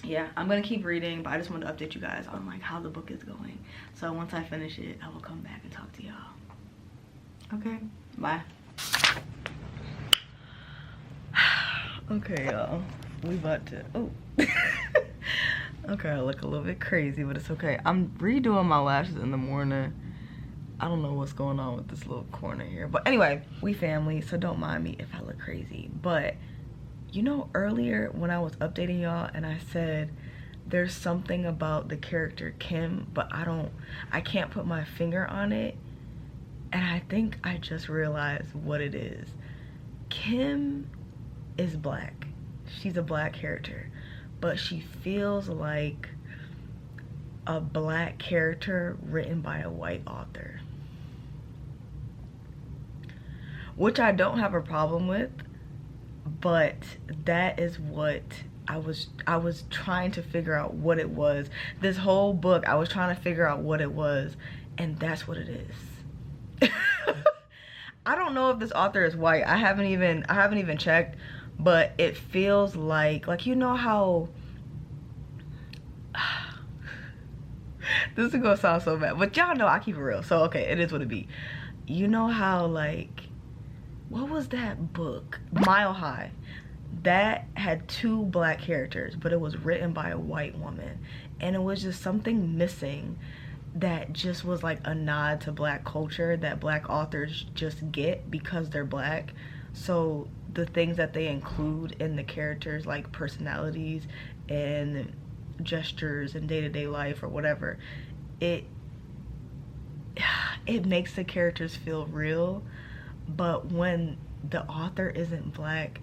yeah, I'm gonna keep reading, but I just wanted to update you guys on like how the book is going. So once I finish it, I will come back and talk to y'all. Okay, bye. Okay, y'all, we about to, oh. Okay, I look a little bit crazy, but it's okay. I'm redoing my lashes in the morning. I don't know what's going on with this little corner here, but anyway, we family, so don't mind me if I look crazy. But you know, earlier when I was updating y'all and I said there's something about the character Kim, but I can't put my finger on it, and I think I just realized what it is. Kim is black. She's a black character, but she feels like a black character written by a white author, which I don't have a problem with, but that is what I was trying to figure out what it was. This whole book, I was trying to figure out what it was, and that's what it is. I don't know if this author is white. I haven't even checked, but it feels like you know how this is gonna sound so bad, but y'all know I keep it real, so okay, it is what it be. You know how, like, what was that book, Mile High, that had 2 black characters, but it was written by a white woman, and it was just something missing that just was like a nod to black culture that black authors just get because they're black. So the things that they include in the characters, like personalities and gestures and day-to-day life or whatever, it makes the characters feel real. But when the author isn't black,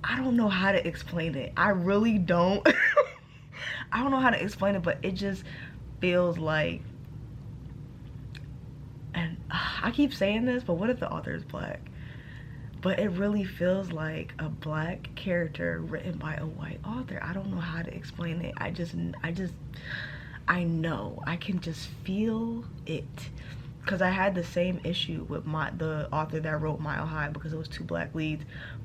I don't know how to explain it. I really don't. I don't know how to explain it, but it just feels like, and I keep saying this, but what if the author is black? But it really feels like a black character written by a white author. I don't know how to explain it. I know, I can just feel it. Because I had the same issue with the author that wrote Mile High, because it was 2 black leads,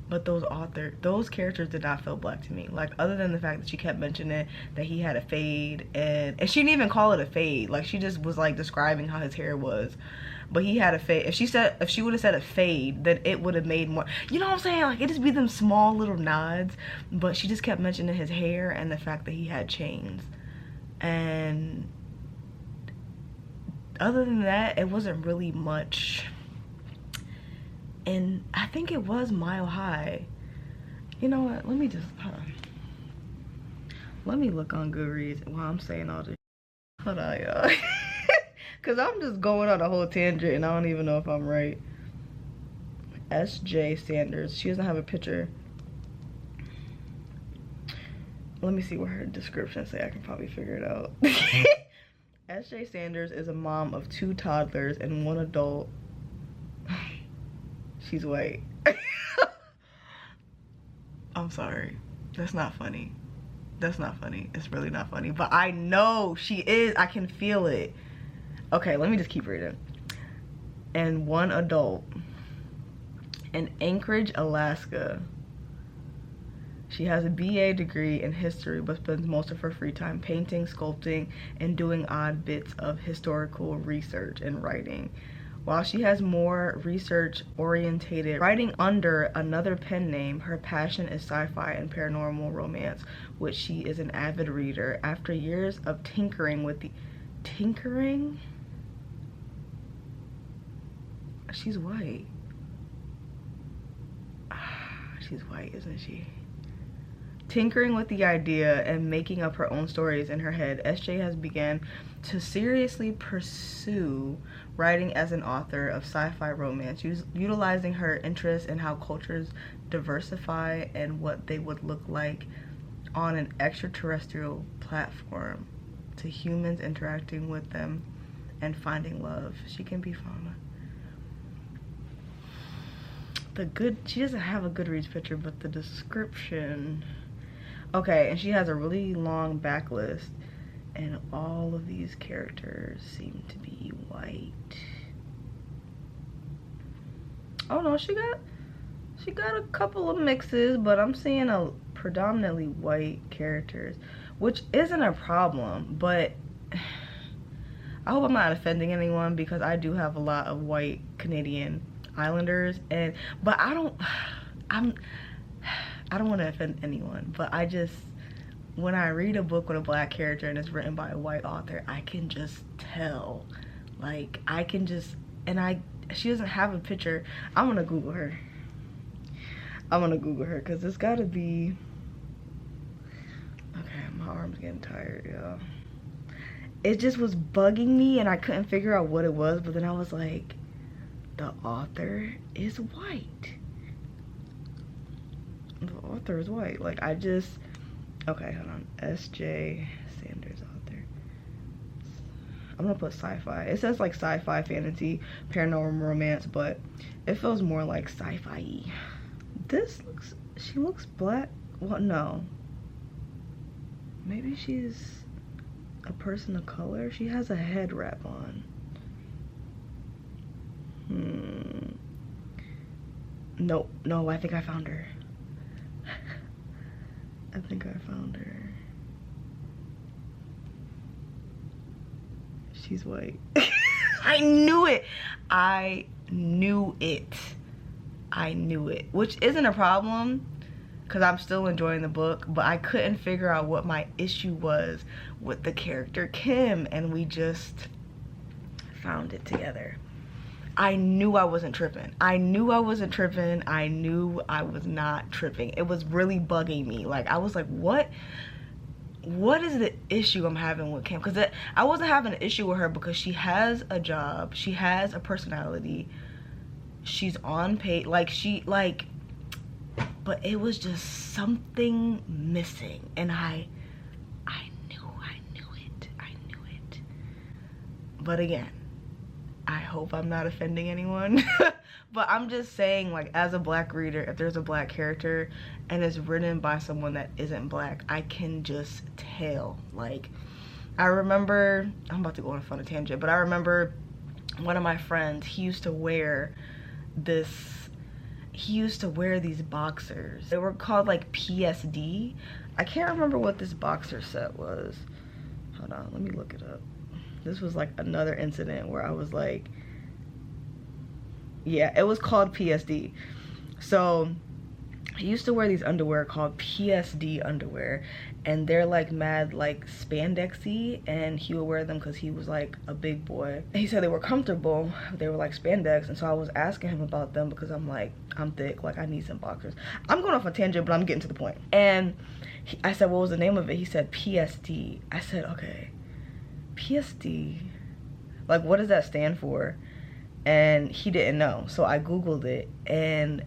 but those characters did not feel black to me. Like, other than the fact that she kept mentioning that he had a fade, and she didn't even call it a fade. Like, she just was like describing how his hair was, but he had a fade. If she would have said a fade, then it would have made more, you know what I'm saying? Like, it just be them small little nods, but she just kept mentioning his hair and the fact that he had chains. And other than that, it wasn't really much. And I think it was Mile High. You know what? Let me just, hold on. Let me look on Goodreads while I'm saying all this. Hold on, y'all. Because I'm just going on a whole tangent and I don't even know if I'm right. S.J. Sanders. She doesn't have a picture. Let me see what her description say. I can probably figure it out. S.J. Sanders is a mom of 2 toddlers and 1 adult. She's white. I'm sorry. That's not funny. That's not funny. It's really not funny. But I know she is. I can feel it. Okay, let me just keep reading. And one adult in Anchorage, Alaska. She has a BA degree in history, but spends most of her free time painting, sculpting, and doing odd bits of historical research and writing. While she has more research-orientated writing under another pen name, her passion is sci-fi and paranormal romance, which she is an avid reader. After years of tinkering with the... Tinkering? She's white. She's white, isn't she? Tinkering with the idea and making up her own stories in her head, SJ has begun to seriously pursue writing as an author of sci-fi romance, utilizing her interest in how cultures diversify and what they would look like on an extraterrestrial platform to humans interacting with them and finding love. She can be fauna. She doesn't have a Goodreads picture, but the description. Okay, and she has a really long backlist, and all of these characters seem to be white. Oh no, she got a couple of mixes, but I'm seeing a predominantly white characters, which isn't a problem, but I hope I'm not offending anyone because I do have a lot of white Canadian Islanders, but I don't want to offend anyone, but I just, when I read a book with a black character and it's written by a white author, I can just tell. Like, I can just, she doesn't have a picture. I'm gonna Google her. Because it's gotta be, okay, my arm's getting tired, y'all. It just was bugging me and I couldn't figure out what it was, but then I was like, the author is white. The author is white. Like, I just, okay, hold on. S.J. Sanders author. I'm gonna put sci-fi. It says like sci-fi, fantasy, paranormal romance, but it feels more like sci-fi-y. She looks black. Well, no. Maybe she's a person of color. She has a head wrap on. No, I think I found her. I think I found her. She's white. I knew it. I knew it. Which isn't a problem because I'm still enjoying the book, but I couldn't figure out what my issue was with the character Kim, and we just found it together. I knew I wasn't tripping. I knew I was not tripping. It was really bugging me. Like, I was like, what is the issue I'm having with Kim? Because I wasn't having an issue with her because she has a job, she has a personality, she's on pay, but it was just something missing, and I knew it. But again, I hope I'm not offending anyone. But I'm just saying, like, as a black reader, if there's a black character and it's written by someone that isn't black, I can just tell. Like, I remember, I'm about to go on a fun tangent, but I remember one of my friends, he used to wear these boxers. They were called like PSD. I can't remember what this boxer set was. Hold on, let me look it up. This was like another incident where I was like, yeah, it was called PSD. So he used to wear these underwear called PSD underwear, and they're like mad like spandexy, and he would wear them because he was like a big boy. He said they were comfortable, they were like spandex, and so I was asking him about them because I'm like, I'm thick, like I need some boxers. I'm going off a tangent, but I'm getting to the point. And I said, what was the name of it? He said PSD. I said, okay, PSD, like what does that stand for? And he didn't know, so I googled it, and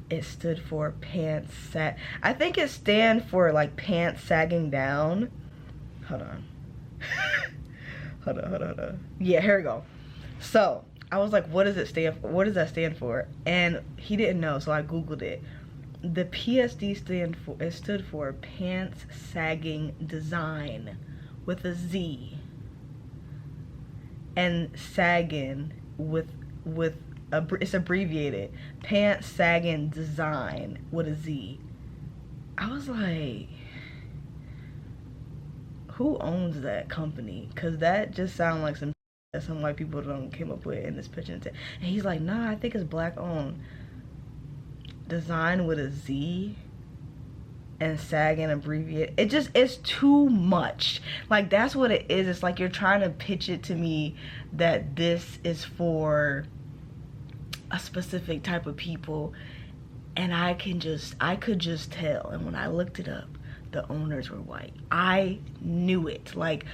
it stood for pants sag. I think it stands for like pants sagging down. Hold on. hold on. Yeah, here we go. So I was like, what does it stand for? What does that stand for? And he didn't know, so I googled it. the PSD stood for Pants Sagging Design with a Z, and sagging with it's abbreviated, Pants Sagging Design with a Z. I was like, who owns that company? Because that just sounds like some that some white people don't came up with in this picture. And he's like, nah, I think it's black owned. Design with a Z and sagging abbreviate. It's too much. Like, that's what it is. It's like you're trying to pitch it to me that this is for a specific type of people, and I could just tell. And when I looked it up, the owners were white. I knew it. Like,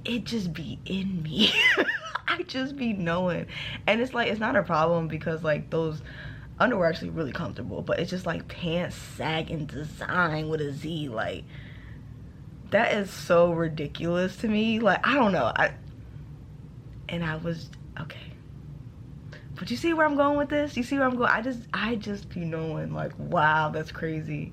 it just be in me. I just be knowing. And it's like, it's not a problem because like those underwear are actually really comfortable, but it's just like Pants Sagging Design with a Z. Like, that is so ridiculous to me. Like, I don't know. I was okay. But you see where I'm going with this? You see where I'm going? I just be knowing, like, wow, that's crazy.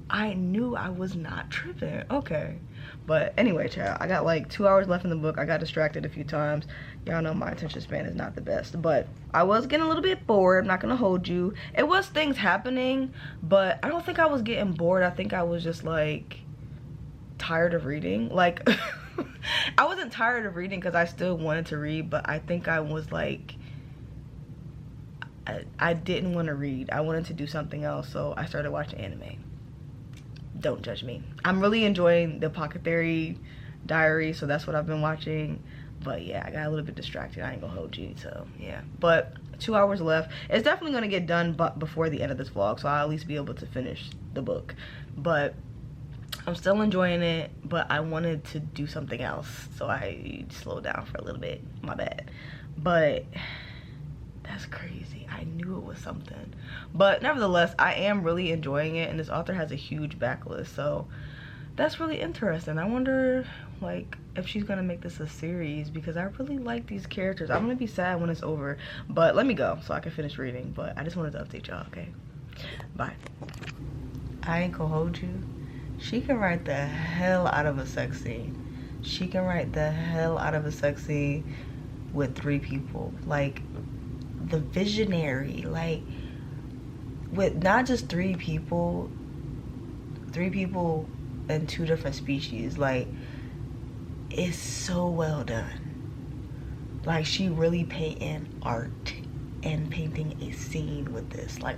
I knew I was not tripping. Okay. But anyway, child, I got like 2 hours left in the book. I got distracted a few times. Y'all know my attention span is not the best. But I was getting a little bit bored. I'm not going to hold you. It was things happening, but I don't think I was getting bored. I think I was just like tired of reading. Like, I wasn't tired of reading because I still wanted to read, but I think I was like, I didn't want to read. I wanted to do something else, so I started watching anime. Don't judge me. I'm really enjoying the Pocket Theory Diary, so that's what I've been watching. But yeah, I got a little bit distracted. I ain't gonna hold you, so yeah. But 2 hours left. It's definitely gonna get done before the end of this vlog, so I'll at least be able to finish the book. But I'm still enjoying it, but I wanted to do something else, so I slowed down for a little bit. My bad. But that's crazy. I knew it was something. But nevertheless, I am really enjoying it, and this author has a huge backlist, so that's really interesting. I wonder, like, if she's gonna make this a series, because I really like these characters. I'm gonna be sad when it's over, but let me go so I can finish reading. But I just wanted to update y'all, okay? Bye. I ain't gonna hold you. She can write the hell out of a sex scene. She can write the hell out of a sex scene with 3 people. Like, the visionary, like, with not just 3 people and 2 different species. Like, it's so well done. Like, she really painting art and painting a scene with this. Like,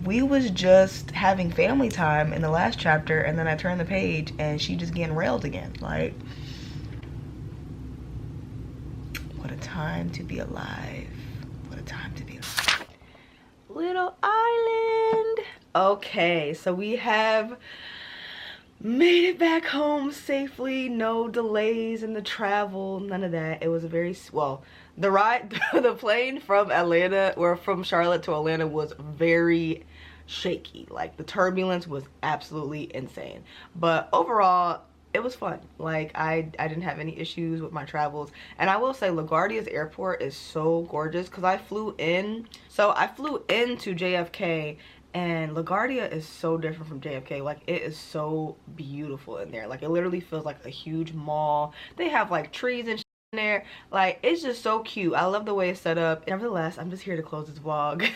we was just having family time in the last chapter, and then I turned the page and she just getting railed again. Like, what a time to be alive. What a time to be alive. Little Island. Okay, so we have made it back home safely. No delays in the travel, none of that. It was a very, well, the ride, the plane from Atlanta, or from Charlotte to Atlanta, was very shaky. Like, the turbulence was absolutely insane. But overall, it was fun. Like, I didn't have any issues with my travels. And I will say, LaGuardia's airport is so gorgeous, because I flew in. So I flew into JFK, and LaGuardia is so different from JFK. Like, it is so beautiful in there. Like, it literally feels like a huge mall. They have like trees and shit in there. Like, it's just so cute. I love the way it's set up. Nevertheless, I'm just here to close this vlog.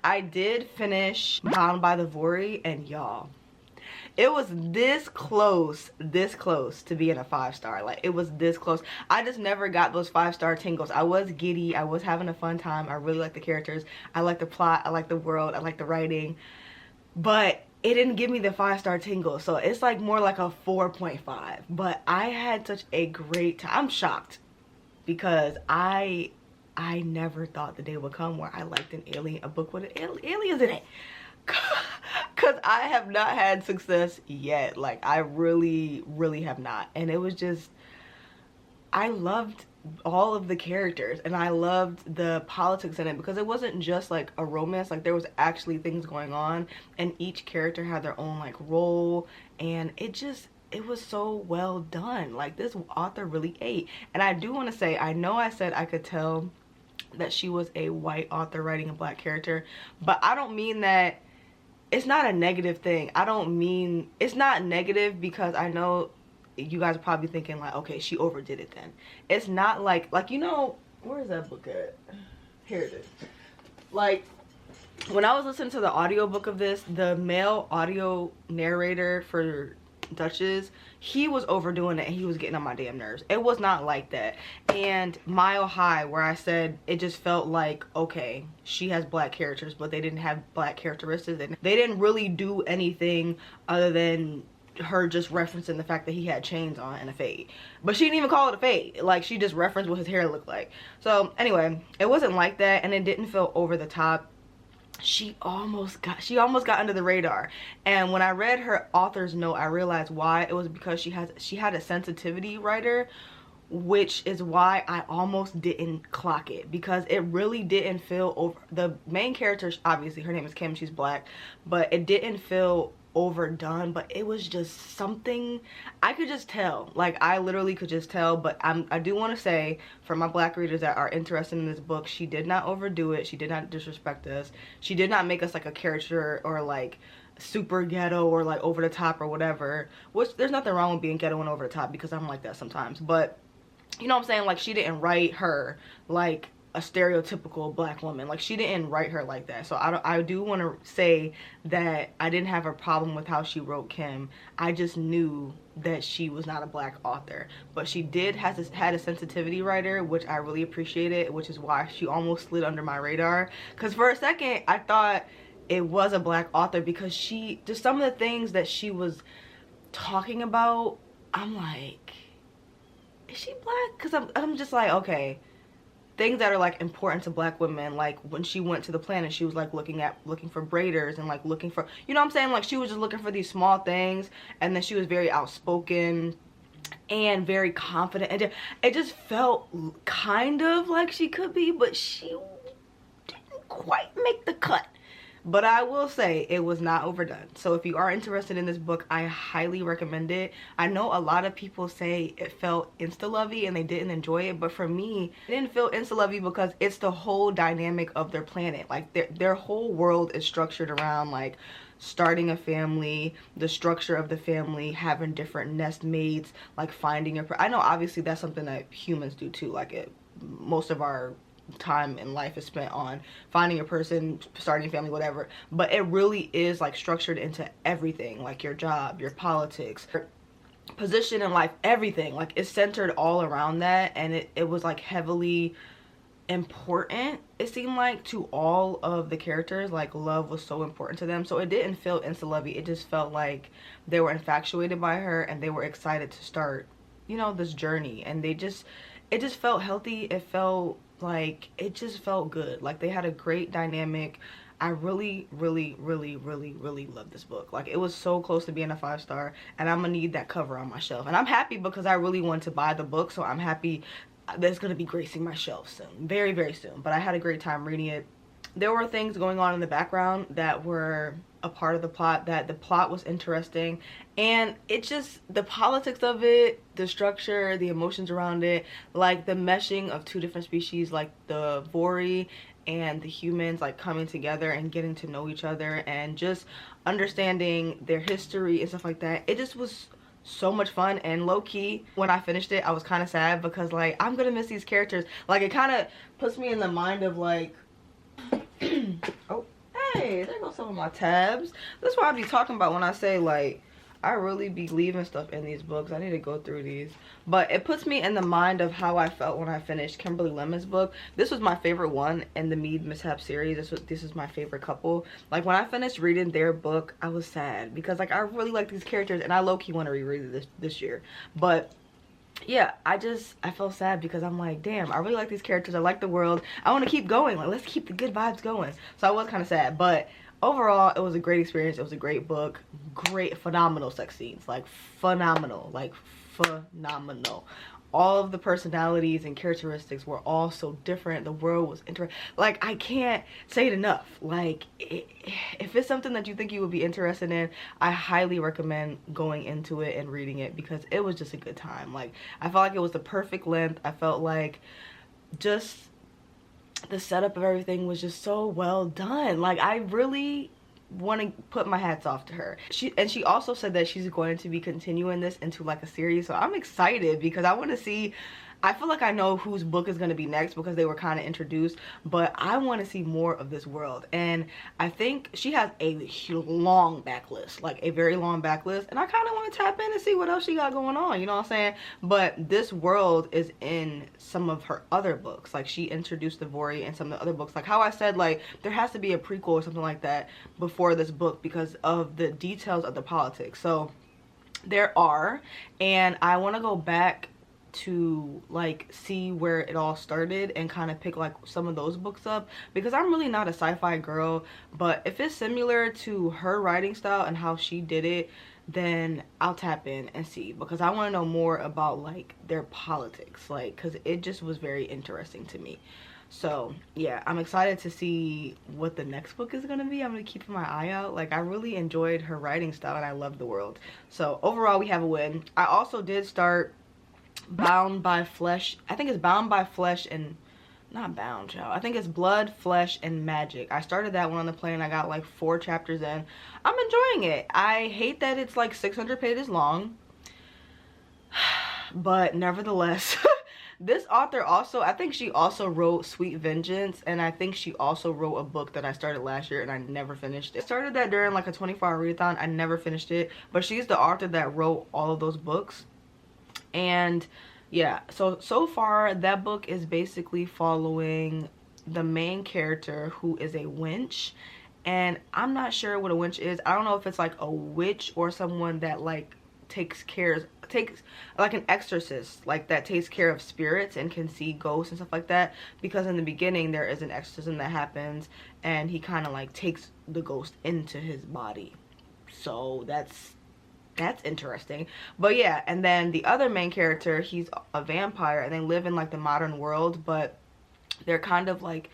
I did finish Bound by the Vori, and y'all, it was this close to being a 5-star. Like, it was this close. I just never got those 5-star tingles. I was giddy. I was having a fun time. I really like the characters. I like the plot. I like the world. I like the writing. But it didn't give me the 5-star tingle. So it's like more like a 4.5. But I had such a great time. I'm shocked, because I never thought the day would come where I liked a book with aliens in it. Because I have not had success yet. Like, I really have not. And it was just, I loved all of the characters, and I loved the politics in it, because it wasn't just like a romance. Like, there was actually things going on, and each character had their own like role, and it was so well done. Like, this author really ate. And I do want to say, I know I said I could tell that she was a white author writing a black character, but I don't mean that. It's not a negative thing. I don't mean, it's not negative because I know you guys are probably thinking like, okay, she overdid it then. It's not like you know, where is that book at? Here it is. Like, when I was listening to the audiobook of this, the male audio narrator for Duchess, he was overdoing it and he was getting on my damn nerves. It was not like that. And Mile High, where I said it just felt like, okay, she has black characters, but they didn't have black characteristics, and they didn't really do anything other than her just referencing the fact that he had chains on and a fade. But she didn't even call it a fade. Like, she just referenced what his hair looked like. So anyway, it wasn't like that, and it didn't feel over the top. She almost got under the radar. And when I read her author's note, I realized why. It was because she had a sensitivity writer, which is why I almost didn't clock it, because it really didn't feel over. The main character, obviously her name is Kim, she's black, but it didn't feel overdone. But it was just something I could just tell. Like, I literally could just tell. But I do want to say, for my black readers that are interested in this book, she did not overdo it. She did not disrespect us. She did not make us like a caricature or like super ghetto or like over the top or whatever, which there's nothing wrong with being ghetto and over the top, because I'm like that sometimes. But you know what I'm saying, like, she didn't write her like a stereotypical black woman. Like, she didn't write her like that. So I do want to say that I didn't have a problem with how she wrote Kim. I just knew that she was not a black author, but she had a sensitivity writer, which I really appreciated, which is why she almost slid under my radar. Because for a second I thought it was a black author, because just some of the things that she was talking about, I'm like, is she black? Because I'm just like, okay, things that are like important to black women, like when she went to the planet, she was like looking for braiders and like looking for, you know what I'm saying, like she was just looking for these small things. And then she was very outspoken and very confident, and it just felt kind of like she could be, but she didn't quite make the cut. But I will say it was not overdone. So if you are interested in this book, I highly recommend it. I know a lot of people say it felt insta-lovey and they didn't enjoy it, but for me, it didn't feel insta-lovey because it's the whole dynamic of their planet. Like, their whole world is structured around like starting a family, the structure of the family, having different nest mates, like finding your, I know obviously that's something that humans do too. Like, most of our time in life is spent on finding a person, starting a family, whatever, but it really is like structured into everything, like your job, your politics, your position in life, everything. Like, it's centered all around that, and it was like heavily important, it seemed like, to all of the characters. Like, love was so important to them, so it didn't feel insta-lovey. It just felt like they were infatuated by her and they were excited to start, you know, this journey, and it just felt healthy. It felt like, it just felt good. Like, they had a great dynamic. I really love this book. Like, it was so close to being a 5-star, and I'm gonna need that cover on my shelf. And I'm happy because I really wanted to buy the book, so I'm happy that it's gonna be gracing my shelf soon, very soon. But I had a great time reading it. There were things going on in the background that were a part of the plot, that the plot was interesting, and it just, the politics of it, the structure, the emotions around it, like the meshing of two different species, like the Vori and the humans, like coming together and getting to know each other and just understanding their history and stuff like that. It just was so much fun. And low-key, when I finished it, I was kind of sad because, like, I'm gonna miss these characters. Like, it kind of puts me in the mind of like oh, hey, there goes some of my tabs. That's what I be talking about when I say, like, I really be leaving stuff in these books. I need to go through these. But it puts me in the mind of how I felt when I finished Kimberly Lemon's book. This was my favorite one in the Mead Mishap series. This is my favorite couple. Like, when I finished reading their book, I was sad because, like, I really like these characters and I low-key want to reread it this year. But yeah, I felt sad because I'm like, damn, I really like these characters. I like the world. I want to keep going. Like, let's keep the good vibes going. So I was kind of sad, but overall, it was a great experience. It was a great book. Great, phenomenal sex scenes. Like, phenomenal. Like, phenomenal. All of the personalities and characteristics were all so different. The world was interesting. Like, I can't say it enough. Like, if it's something that you think you would be interested in, I highly recommend going into it and reading it because it was just a good time. Like, I felt like it was the perfect length. I felt like just the setup of everything was just so well done. Like, I really want to put my hats off to her. She also said that she's going to be continuing this into like a series, so I'm excited because I want to see. I feel like I know whose book is going to be next because they were kind of introduced, but I want to see more of this world. And I think she has a long backlist, like a very long backlist, and I kind of want to tap in and see what else she got going on, you know what I'm saying? But this world is in some of her other books. Like, she introduced the Vori in some of the other books. Like how I said, like, there has to be a prequel or something like that before this book because of the details of the politics. So there are, and I want to go back to like see where it all started and kind of pick like some of those books up, because I'm really not a sci-fi girl, but if it's similar to her writing style and how she did it, then I'll tap in and see, because I want to know more about like their politics, like, because it just was very interesting to me. So yeah, I'm excited to see what the next book is going to be. I'm going to keep my eye out. Like, I really enjoyed her writing style and I love the world. So overall, we have a win. I also did start Bound by Flesh. I think it's Bound by Flesh and not Bound, child. I think it's Blood, Flesh, and Magic. I started that one on the plane. I got like 4 chapters in. I'm enjoying it. I hate that it's like 600 pages long, but nevertheless, this author also, I think she also wrote Sweet Vengeance, and I think she also wrote a book that I started last year and I never finished it. I started that during like a 24-hour readathon. I never finished it, but she's the author that wrote all of those books. And yeah, so far that book is basically following the main character, who is a wench, and I'm not sure what a wench is. I don't know if it's like a witch or someone that like takes like an exorcist, like that takes care of spirits and can see ghosts and stuff like that, because in the beginning there is an exorcism that happens and he kind of like takes the ghost into his body. So that's interesting. But yeah, and then the other main character, he's a vampire and they live in like the modern world, but they're kind of like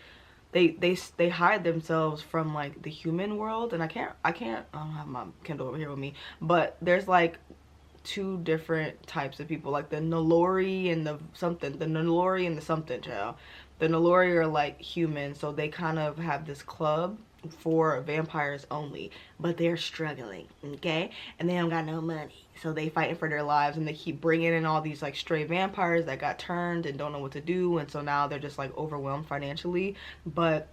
they hide themselves from like the human world. And I don't have my Kindle over here with me, but there's like 2 different types of people, like the Nalori and the Nalori and the something, child. The Nalori are like humans, so they kind of have this club for vampires only, but they're struggling, okay, and they don't got no money, so they fighting for their lives, and they keep bringing in all these like stray vampires that got turned and don't know what to do, and so now they're just like overwhelmed financially. But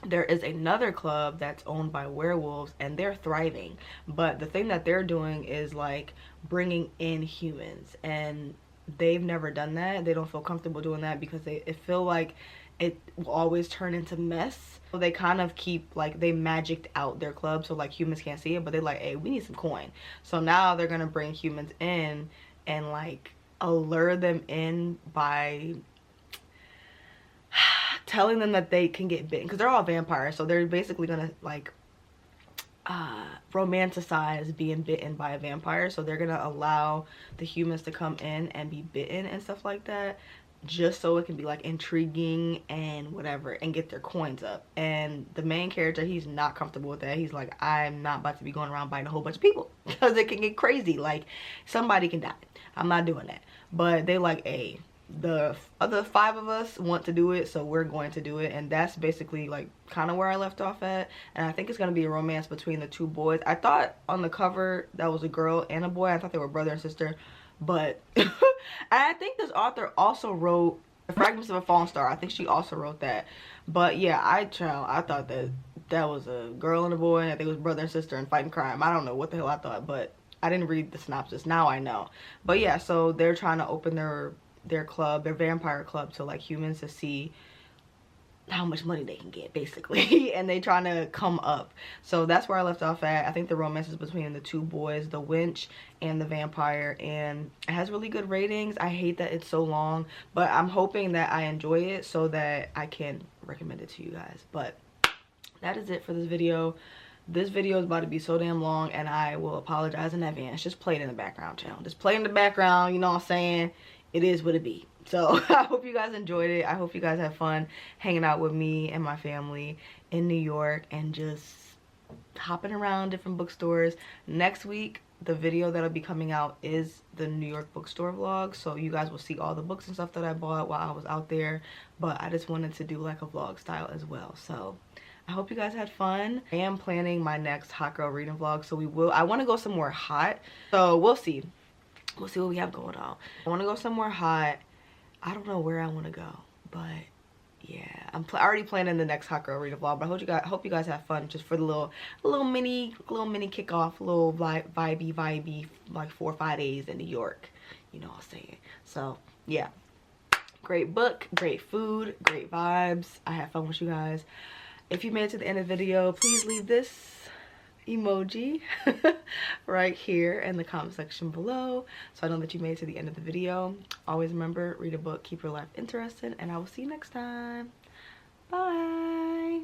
there is another club that's owned by werewolves and they're thriving, but the thing that they're doing is like bringing in humans, and they've never done that. They don't feel comfortable doing that because they feel like it will always turn into mess. So they kind of keep like, they magicked out their club so like humans can't see it, but they're like, hey, we need some coin. So now they're gonna bring humans in and like allure them in by telling them that they can get bitten, because they're all vampires, so they're basically gonna like romanticize being bitten by a vampire. So they're gonna allow the humans to come in and be bitten and stuff like that, just so it can be like intriguing and whatever, and get their coins up. And the main character, he's not comfortable with that. He's like, I'm not about to be going around biting a whole bunch of people because it can get crazy, like somebody can die. I'm not doing that. But they like, hey, the other 5 of us want to do it, so we're going to do it. And that's basically like kind of where I left off at. And I think it's going to be a romance between the 2 boys. I thought on the cover that was a girl and a boy. I thought they were brother and sister, but I think this author also wrote Fragments of a Fallen Star. I think she also wrote that. But yeah, I thought that was a girl and a boy, and I think it was brother and sister and fighting crime. I don't know what the hell I thought, but I didn't read the synopsis. Now I know. But yeah, so they're trying to open their club, their vampire club, to like humans to see how much money they can get, basically. And they trying to come up. So that's where I left off at. I think the romance is between the 2 boys, the wench and the vampire, and it has really good ratings. I hate that it's so long, but I'm hoping that I enjoy it so that I can recommend it to you guys. But that is it for this video. This video is about to be so damn long, and I will apologize in advance. Just play it in the background, channel. Just play in the background, you know what I'm saying? It is what it be. So I hope you guys enjoyed it. I hope you guys have fun hanging out with me and my family in New York and just hopping around different bookstores. Next week the video that'll be coming out is the New York bookstore vlog, so you guys will see all the books and stuff that I bought while I was out there. But I just wanted to do like a vlog style as well. So I hope you guys had fun. I am planning my next hot girl reading vlog, so I want to go somewhere hot, so we'll see what we have going on. I want to go somewhere hot. I don't know where I want to go, but yeah, I'm already planning the next hot girl reading vlog. But I hope you guys have fun, just for the little mini kickoff, little vibey like 4 or 5 days in New York, you know what I'm saying. So yeah, great book, great food, great vibes. I had fun with you guys. If you made it to the end of the video, please leave this emoji right here in the comment section below, so I know that you made it to the end of the video. Always remember, read a book, keep your life interesting, and I will see you next time. Bye.